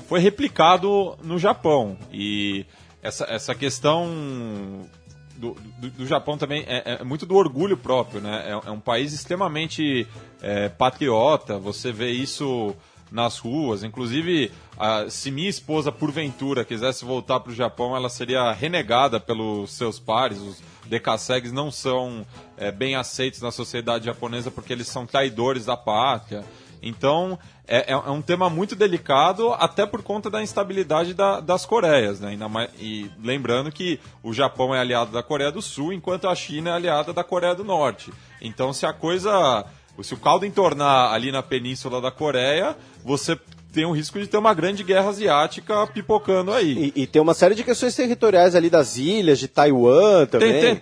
replicado no Japão. E essa questão do Japão também é muito do orgulho próprio, né? É um país extremamente patriota, você vê isso nas ruas. Inclusive, se minha esposa, porventura, quisesse voltar para o Japão, ela seria renegada pelos seus pares. Os decassegues não são bem aceitos na sociedade japonesa porque eles são traidores da pátria. Então, é um tema muito delicado, até por conta da instabilidade das Coreias, né? E lembrando que o Japão é aliado da Coreia do Sul, enquanto a China é aliada da Coreia do Norte. Então, se o caldo entornar ali na península da Coreia, você tem o risco de ter uma grande guerra asiática pipocando aí. E tem uma série de questões territoriais ali das ilhas, de Taiwan também.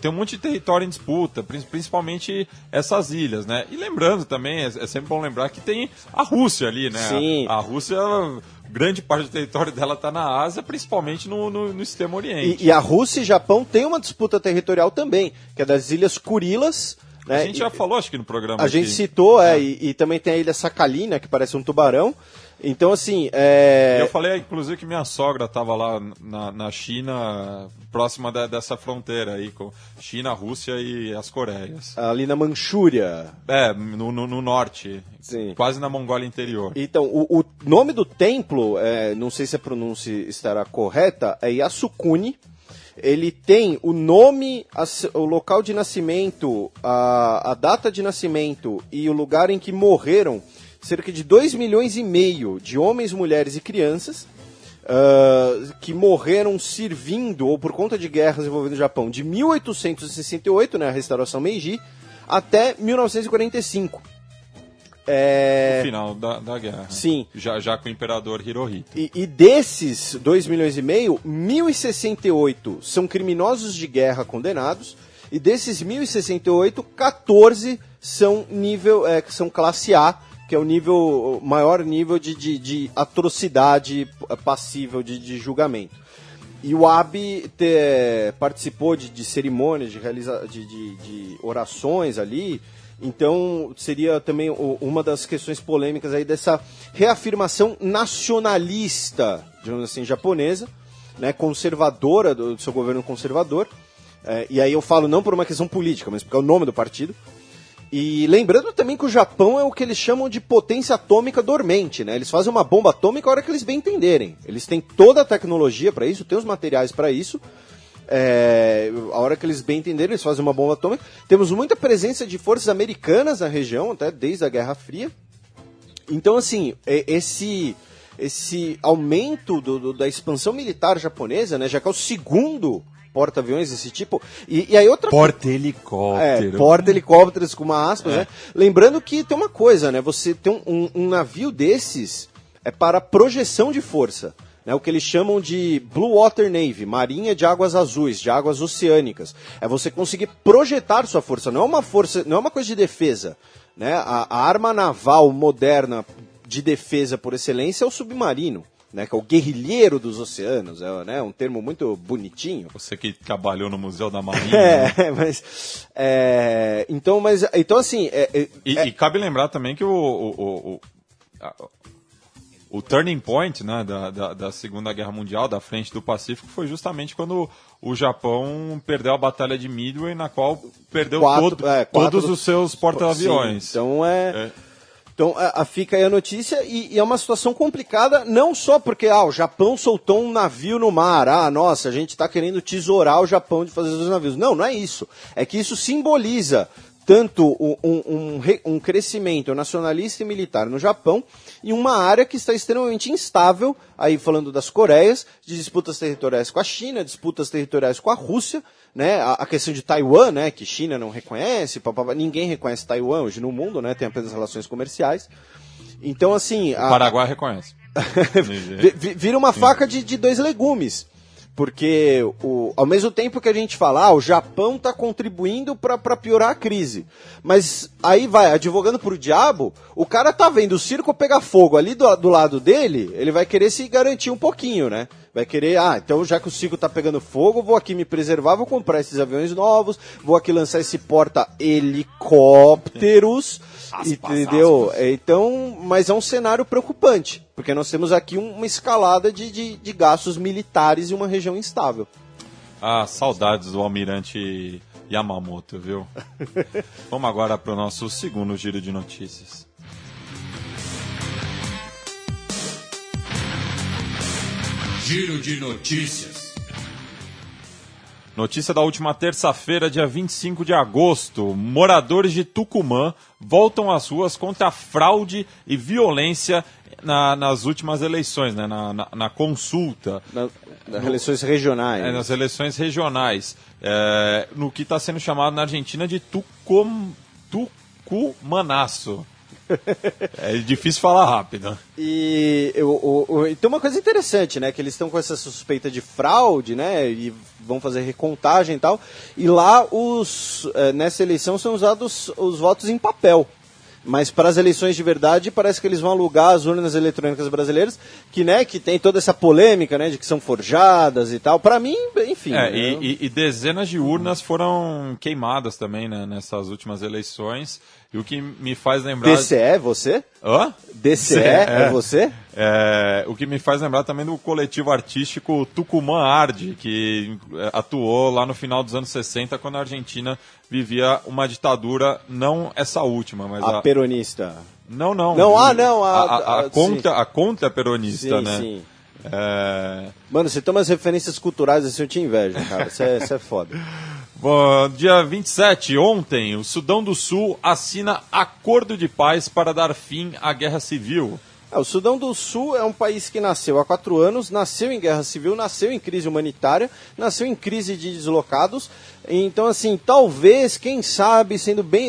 Tem um monte de território em disputa, principalmente essas ilhas, né? E lembrando também, é sempre bom lembrar que tem a Rússia ali, né? Sim. A Rússia, grande parte do território dela está na Ásia, principalmente no Extremo Oriente. E a Rússia e Japão têm uma disputa territorial também, que é das Ilhas Kurilas, Né? A gente já falou, acho que no programa. A gente citou, e também tem a Ilha Sakhalina, que parece um tubarão. Então, assim... Eu falei, inclusive, que minha sogra estava lá na China, próxima dessa fronteira aí, com China, Rússia e as Coreias. Ali na Manchúria. No norte. Sim. Quase na Mongólia interior. Então, o nome do templo, não sei se a pronúncia estará correta, é Yasukuni. Ele tem o nome, o local de nascimento, a data de nascimento e o lugar em que morreram cerca de 2,5 milhões de homens, mulheres e crianças que morreram servindo ou por conta de guerras envolvendo o Japão de 1868, né, a restauração Meiji, até 1945. No final da guerra. Sim. Já com o imperador Hirohito. E desses 2,5 milhões, 1.068 são criminosos de guerra condenados, e desses 1.068, 14 são são classe A, que é o maior nível de atrocidade passível de julgamento. E o Abe participou de cerimônias, de orações ali. Então, seria também uma das questões polêmicas aí dessa reafirmação nacionalista, digamos assim, japonesa, né, conservadora, do seu governo conservador. E aí eu falo não por uma questão política, mas porque é o nome do partido. E lembrando também que o Japão é o que eles chamam de potência atômica dormente, né? Eles fazem uma bomba atômica a hora que eles bem entenderem. Eles têm toda a tecnologia para isso, têm os materiais para isso. A hora que eles bem entenderem, eles fazem uma bomba atômica. Temos muita presença de forças americanas na região, até desde a Guerra Fria. Então, assim, esse aumento da expansão militar japonesa, né, já que é o segundo porta-aviões desse tipo, e aí outra... Porta-helicóptero. Porta-helicópteros com uma aspas, né? Lembrando que tem uma coisa, né, você tem um navio desses para projeção de força. O que eles chamam de Blue Water Navy, marinha de águas azuis, de águas oceânicas. É você conseguir projetar sua força, não é uma coisa de defesa, né? A arma naval moderna de defesa por excelência é o submarino, né? Que é o guerrilheiro dos oceanos, né? Um termo muito bonitinho. Você que trabalhou no Museu da Marinha. Então assim... E cabe lembrar também que o turning point, né, da Segunda Guerra Mundial, da frente do Pacífico, foi justamente quando o Japão perdeu a Batalha de Midway, na qual perdeu todos os seus porta-aviões. Então fica aí a notícia, e é uma situação complicada, não só porque o Japão soltou um navio no mar, nossa, a gente está querendo tesourar o Japão de fazer os navios. Não é isso. É que isso simboliza tanto um crescimento nacionalista e militar no Japão, e uma área que está extremamente instável, aí falando das Coreias, de disputas territoriais com a China, disputas territoriais com a Rússia, né, a questão de Taiwan, né, que China não reconhece, ninguém reconhece Taiwan hoje no mundo, né, tem apenas relações comerciais. Então, assim... O Paraguai reconhece. Vira uma faca de dois legumes. Porque ao mesmo tempo que a gente fala, o Japão está contribuindo para piorar a crise. Mas aí vai, advogando pro diabo, o cara tá vendo o circo pegar fogo ali do lado dele, ele vai querer se garantir um pouquinho, né? Vai querer, então já que o circo tá pegando fogo, vou aqui me preservar, vou comprar esses aviões novos, vou aqui lançar esse porta-helicópteros, entendeu? Então, mas é um cenário preocupante, porque nós temos aqui uma escalada de gastos militares em uma região instável. Saudades do almirante Yamamoto, viu? Vamos agora para o nosso segundo giro de notícias. Giro de notícias. Notícia da última terça-feira, dia 25 de agosto. Moradores de Tucumã voltam às ruas contra a fraude e violência nas últimas eleições, né? na consulta. Nas eleições regionais. Nas eleições regionais. No que está sendo chamado na Argentina de Tucumanaço. É difícil falar rápido. E tem uma coisa interessante, né? Que eles estão com essa suspeita de fraude, né? E vão fazer recontagem e tal. E lá, nessa eleição, são usados os votos em papel. Mas para as eleições de verdade, parece que eles vão alugar as urnas eletrônicas brasileiras, que tem toda essa polêmica, né, de que são forjadas e tal. Para mim, enfim. E dezenas de urnas foram queimadas também, né, nessas últimas eleições. E o que me faz lembrar... DCE, você? Hã? DCE, é você? O que me faz lembrar também do coletivo artístico Tucumã Arde, que atuou lá no final dos anos 60, quando a Argentina vivia uma ditadura, não essa última, mas a peronista. Não. A contra-peronista, né? Sim. Mano, você toma as referências culturais assim, eu te invejo, cara. Isso é foda. Bom, dia 27, ontem, o Sudão do Sul assina acordo de paz para dar fim à guerra civil. O Sudão do Sul é um país que nasceu há 4 anos, nasceu em guerra civil, nasceu em crise humanitária, nasceu em crise de deslocados. Então, assim, talvez, quem sabe,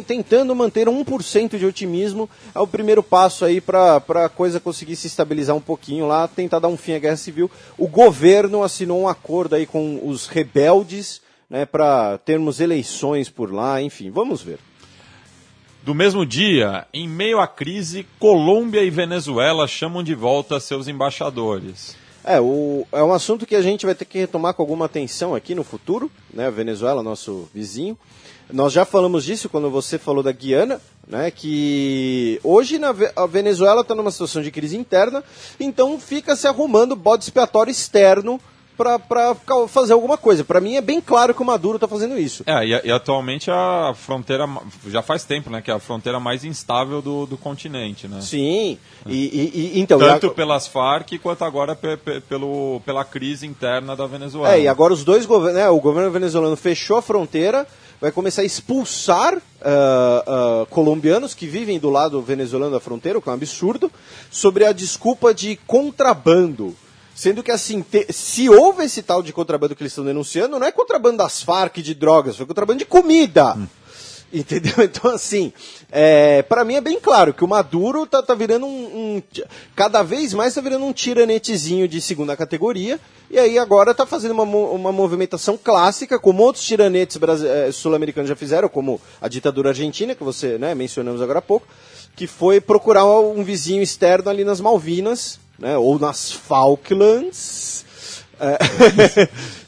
tentando manter 1% de otimismo, é o primeiro passo aí para a coisa conseguir se estabilizar um pouquinho lá, tentar dar um fim à guerra civil. O governo assinou um acordo aí com os rebeldes, né, para termos eleições por lá, enfim, vamos ver. Do mesmo dia, em meio à crise, Colômbia e Venezuela chamam de volta seus embaixadores. É um assunto que a gente vai ter que retomar com alguma atenção aqui no futuro, né? A Venezuela, nosso vizinho. Nós já falamos disso quando você falou da Guiana, né? Que hoje a Venezuela está numa situação de crise interna, então fica se arrumando bode expiatório externo para fazer alguma coisa. Para mim é bem claro que o Maduro está fazendo isso. E atualmente a fronteira, já faz tempo, né, que é a fronteira mais instável do continente, né? Sim, então... Tanto pelas Farc quanto agora pela crise interna da Venezuela. E agora os dois governos, né, o governo venezuelano fechou a fronteira, vai começar a expulsar colombianos que vivem do lado venezuelano da fronteira, o que é um absurdo, sobre a desculpa de contrabando. Sendo que, assim, se houve esse tal de contrabando que eles estão denunciando, não é contrabando das Farc de drogas, foi contrabando de comida. Entendeu? Então, assim, para mim é bem claro que o Maduro tá virando cada vez mais tá virando um tiranetezinho de segunda categoria, e aí agora tá fazendo uma movimentação clássica, como outros tiranetes sul-americanos já fizeram, como a ditadura argentina, que você, né, mencionamos agora há pouco, que foi procurar um vizinho externo ali nas Malvinas, né, ou nas Falklands.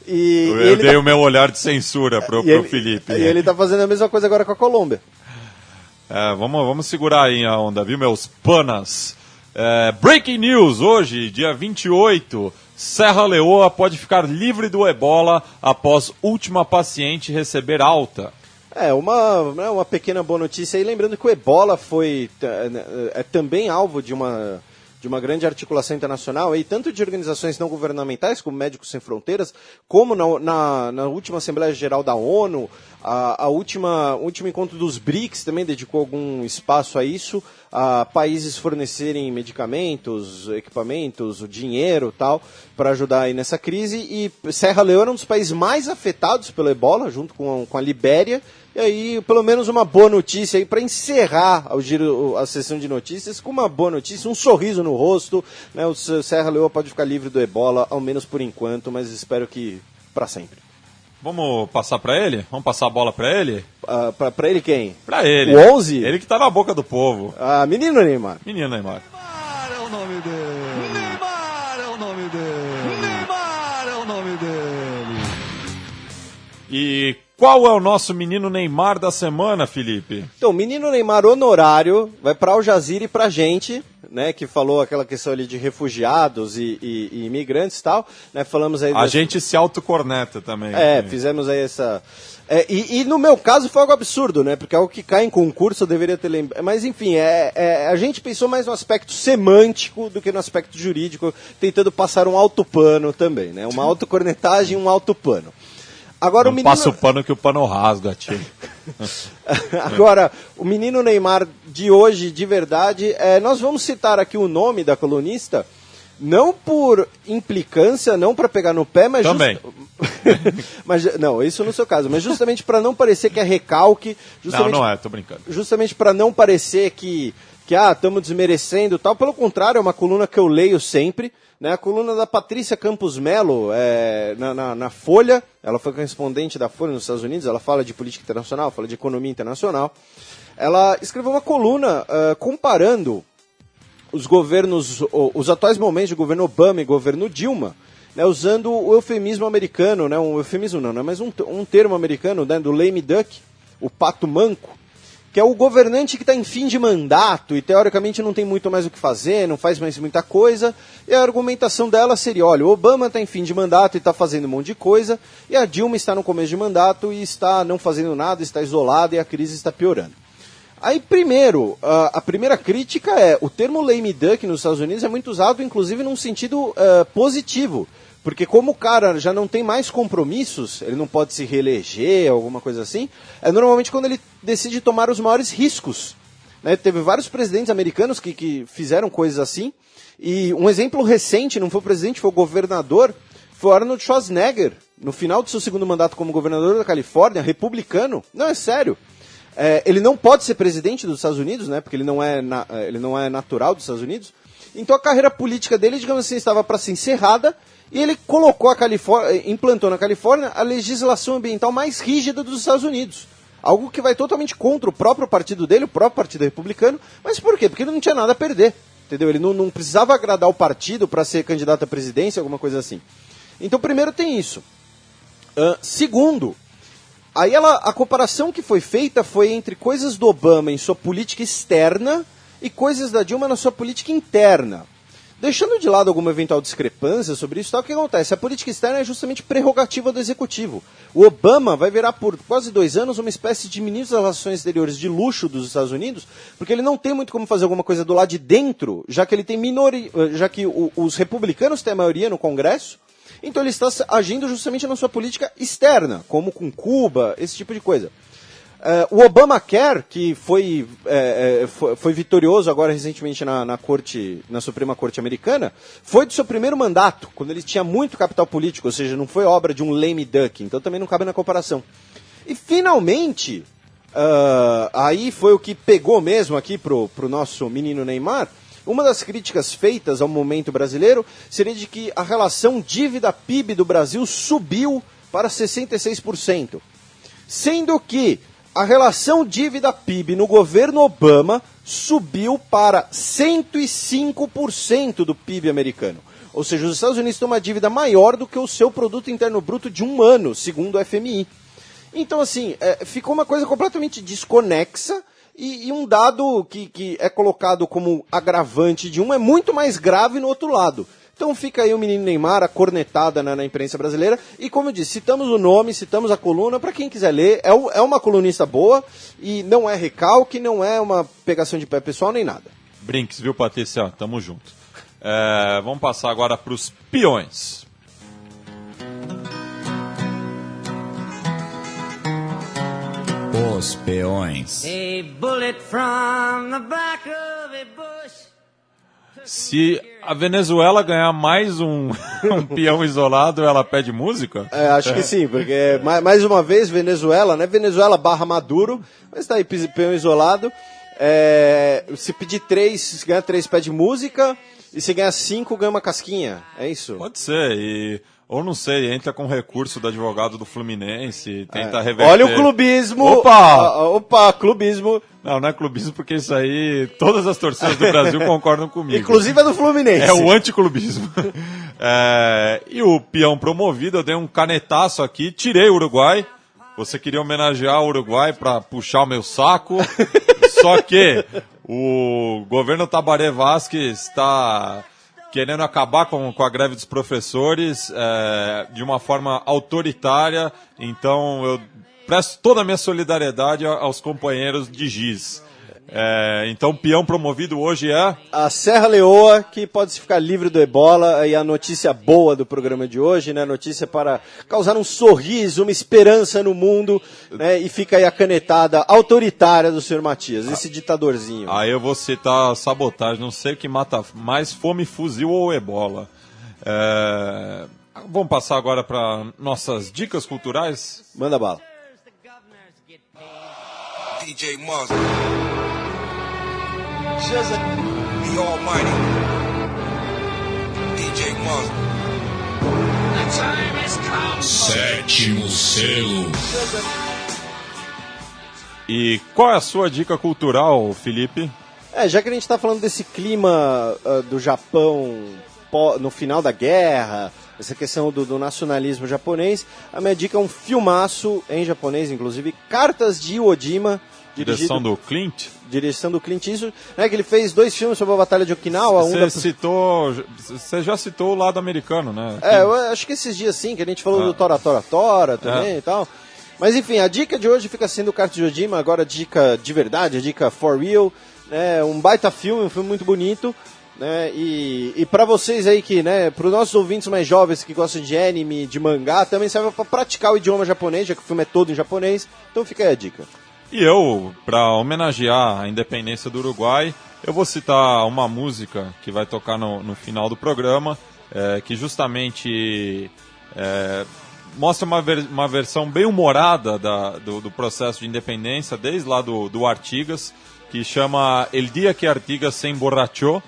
Eu dei o meu olhar de censura pro Felipe. E ele tá fazendo a mesma coisa agora com a Colômbia. Vamos segurar aí a onda, viu, meus panas? Breaking news, hoje, dia 28, Serra Leoa pode ficar livre do ebola após última paciente receber alta. Uma pequena boa notícia aí, lembrando que o ebola foi também alvo de uma grande articulação internacional, e tanto de organizações não governamentais, como Médicos Sem Fronteiras, como na última Assembleia Geral da ONU, o último encontro dos BRICS também dedicou algum espaço a isso, a países fornecerem medicamentos, equipamentos, o dinheiro tal, para ajudar aí nessa crise, e Serra Leoa é um dos países mais afetados pelo ebola, junto com a Libéria. E aí, pelo menos uma boa notícia aí para encerrar a sessão de notícias com uma boa notícia, um sorriso no rosto, né? O Serra Leoa pode ficar livre do ebola, ao menos por enquanto, mas espero que para sempre. Vamos passar para ele? Vamos passar a bola para ele? Para ele quem? Para ele. O 11? Ele que tá na boca do povo. Menino Neymar. Menino Neymar. Neymar é o nome dele. Neymar é o nome dele. Neymar é o nome dele. E qual é o nosso menino Neymar da semana, Felipe? Então, menino Neymar honorário vai para Al Jazeera e pra gente, né, que falou aquela questão ali de refugiados e imigrantes e tal, né, falamos aí... A gente se autocorneta também. Fizemos aí essa... E no meu caso foi algo absurdo, né, porque algo que cai em concurso eu deveria ter lembrado, mas enfim, a gente pensou mais no aspecto semântico do que no aspecto jurídico, tentando passar um alto pano também, né, uma autocornetagem e um alto pano. Agora, não passa o pano que o pano rasga, tio. Agora, o menino Neymar de hoje, de verdade, nós vamos citar aqui o nome da colunista, não por implicância, não para pegar no pé, mas... Também. Não, isso no seu caso, mas justamente para não parecer que é recalque... Não é, tô brincando. Justamente para não parecer que estamos desmerecendo e tal, pelo contrário, é uma coluna que eu leio sempre, né, a coluna da Patrícia Campos Melo, na Folha, ela foi correspondente da Folha nos Estados Unidos, ela fala de política internacional, fala de economia internacional. ela escreveu uma coluna comparando os governos, os atuais momentos de governo Obama e governo Dilma, né, usando o eufemismo americano, né, um eufemismo não, mas um termo americano, né, do lame duck, o pato manco, que é o governante que está em fim de mandato e teoricamente não tem muito mais o que fazer, não faz mais muita coisa, e a argumentação dela seria, olha, o Obama está em fim de mandato e está fazendo um monte de coisa, e a Dilma está no começo de mandato e está não fazendo nada, está isolada e a crise está piorando. Aí, primeiro, a primeira crítica é, o termo lame duck nos Estados Unidos é muito usado, inclusive, num sentido positivo, porque como o cara já não tem mais compromissos, ele não pode se reeleger, alguma coisa assim, é normalmente quando ele decide tomar os maiores riscos. Né? Teve vários presidentes americanos que fizeram coisas assim, e um exemplo recente, não foi o presidente, foi o governador, foi o Arnold Schwarzenegger, no final do seu segundo mandato como governador da Califórnia, republicano, não, é sério. Ele não pode ser presidente dos Estados Unidos, né, porque ele não é natural dos Estados Unidos, então a carreira política dele, digamos assim, estava para ser encerrada, e ele colocou implantou na Califórnia a legislação ambiental mais rígida dos Estados Unidos. Algo que vai totalmente contra o próprio partido dele, o próprio Partido Republicano. Mas por quê? Porque ele não tinha nada a perder. Entendeu? Ele não precisava agradar o partido para ser candidato à presidência, alguma coisa assim. Então, primeiro tem isso. Segundo, aí a comparação que foi feita foi entre coisas do Obama em sua política externa e coisas da Dilma na sua política interna. Deixando de lado alguma eventual discrepância sobre isso, o que acontece? A política externa é justamente prerrogativa do executivo. O Obama vai virar por quase 2 anos uma espécie de ministro das Relações Exteriores de luxo dos Estados Unidos, porque ele não tem muito como fazer alguma coisa do lado de dentro, já que ele tem já que os republicanos têm a maioria no Congresso, então ele está agindo justamente na sua política externa, como com Cuba, esse tipo de coisa. O Obamacare, que foi vitorioso agora recentemente na Suprema Corte Americana, foi do seu primeiro mandato, quando ele tinha muito capital político, ou seja, não foi obra de um lame duck, então também não cabe na comparação. E finalmente, aí foi o que pegou mesmo aqui pro nosso menino Neymar, uma das críticas feitas ao momento brasileiro seria de que a relação dívida-PIB do Brasil subiu para 66%, sendo que a relação dívida-PIB no governo Obama subiu para 105% do PIB americano. Ou seja, os Estados Unidos têm uma dívida maior do que o seu produto interno bruto de um ano, segundo o FMI. Então, assim, ficou uma coisa completamente desconexa e um dado que é colocado como agravante de um é muito mais grave no outro lado. Então fica aí o menino Neymar, a cornetada na imprensa brasileira. E como eu disse, citamos o nome, citamos a coluna, para quem quiser ler. É uma colunista boa e não é recalque, não é uma pegação de pé pessoal nem nada. Brinks, viu, Patrícia? Tamo junto. Vamos passar agora para os peões. Os peões. A bullet from the back of a bush. Se a Venezuela ganhar mais um peão isolado, ela pede música? Acho que sim, porque mais uma vez Venezuela, né? Venezuela barra Maduro, mas tá aí peão isolado. Se pedir 3, se ganhar 3 pede música, e se ganhar 5 ganha uma casquinha, é isso? Pode ser, ou não sei, entra com recurso do advogado do Fluminense, tenta reverter. Olha o clubismo! Opa, clubismo! Não é clubismo, porque isso aí, todas as torcidas do Brasil concordam comigo. Inclusive a do Fluminense. É o anticlubismo. E o peão promovido, eu dei um canetaço aqui, tirei o Uruguai. Você queria homenagear o Uruguai para puxar o meu saco, só que o governo Tabaré Vázquez está querendo acabar com a greve dos professores de uma forma autoritária, então eu presto toda a minha solidariedade aos companheiros de GIS. Então, o peão promovido hoje é... a Serra Leoa, que pode ficar livre do ebola, e a notícia boa do programa de hoje, né? Notícia para causar um sorriso, uma esperança no mundo, né? E fica aí a canetada autoritária do senhor Matias, esse ditadorzinho. Aí eu vou citar sabotagem, não sei o que mata mais, fome, fuzil ou ebola. Vamos passar agora para nossas dicas culturais? Manda bala. DJ Muzz, the Almighty, DJ Muzz. The time has come. Sétimo selo. E qual é a sua dica cultural, Felipe? Já que a gente está falando desse clima do Japão no final da guerra, essa questão do nacionalismo japonês, a minha dica é um filmaço em japonês, inclusive, Cartas de Iwo Jima. Direção do Clint? Direção do Clint Eastwood, né, que ele fez 2 filmes sobre a Batalha de Okinawa. Você já citou o lado americano, né? Eu acho que esses dias sim, que a gente falou do Tora Tora Tora também e tal. Mas enfim, a dica de hoje fica sendo Cartas de Iwo Jima, agora a dica de verdade, a dica for real. Um baita filme, um filme muito bonito. Né, e para vocês aí que, né, para os nossos ouvintes mais jovens que gostam de anime, de mangá, também serve para praticar o idioma japonês, já que o filme é todo em japonês. Então fica aí a dica. E eu, para homenagear a independência do Uruguai, eu vou citar uma música que vai tocar no final do programa, que justamente mostra uma versão bem humorada do processo de independência, desde lá do Artigas, que chama El Dia que Artigas se Emborrachó,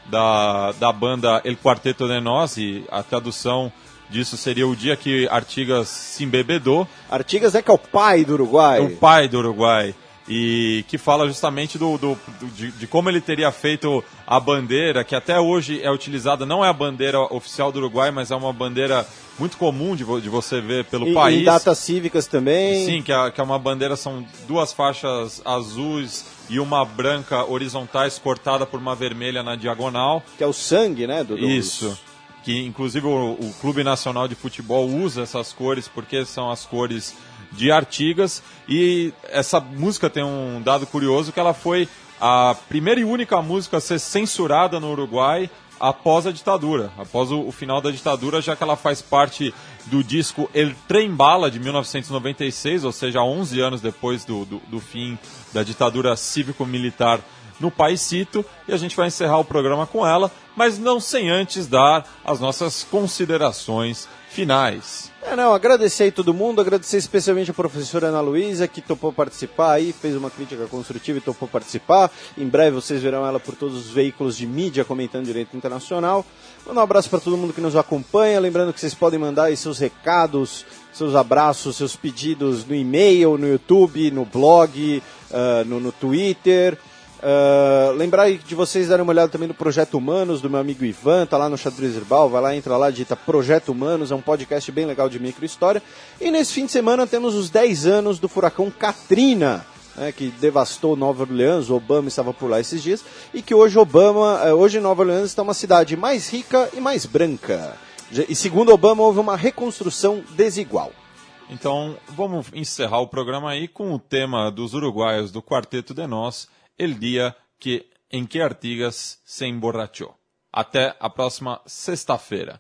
da banda El Quarteto de Nós, e a tradução disso seria o dia que Artigas se embebedou. Artigas que é o pai do Uruguai. O pai do Uruguai. E que fala justamente de como ele teria feito a bandeira, que até hoje é utilizada, não é a bandeira oficial do Uruguai, mas é uma bandeira muito comum de você ver pelo país. Em datas cívicas também. Sim, que é uma bandeira, são 2 faixas azuis e uma branca horizontais cortada por uma vermelha na diagonal. Que é o sangue, né? Isso. Que inclusive o Clube Nacional de Futebol usa essas cores porque são as cores de Artigas. E essa música tem um dado curioso, que ela foi a primeira e única música a ser censurada no Uruguai após a ditadura, após o final da ditadura, já que ela faz parte do disco El Trem Bala, de 1996, ou seja, 11 anos depois do fim da ditadura cívico-militar no Paisito, e a gente vai encerrar o programa com ela, mas não sem antes dar as nossas considerações finais. Agradecer aí todo mundo, agradecer especialmente a professora Ana Luísa, que topou participar aí, fez uma crítica construtiva e topou participar. Em breve vocês verão ela por todos os veículos de mídia comentando direito internacional. Um abraço para todo mundo que nos acompanha, lembrando que vocês podem mandar aí seus recados, seus abraços, seus pedidos no e-mail, no YouTube, no blog, no Twitter. Lembrar de vocês darem uma olhada também no Projeto Humanos, do meu amigo Ivan, tá lá no Xadrez Herbal, vai lá, entra lá, digita Projeto Humanos, é um podcast bem legal de microhistória. E nesse fim de semana temos os 10 anos do furacão Katrina, que devastou Nova Orleans. O Obama estava por lá esses dias, e que hoje Nova Orleans está uma cidade mais rica e mais branca. E segundo Obama, houve uma reconstrução desigual. Então, vamos encerrar o programa aí com o tema dos uruguaios do Quarteto de Nós, El Dia em que Artigas se Emborrachó. Até a próxima sexta-feira.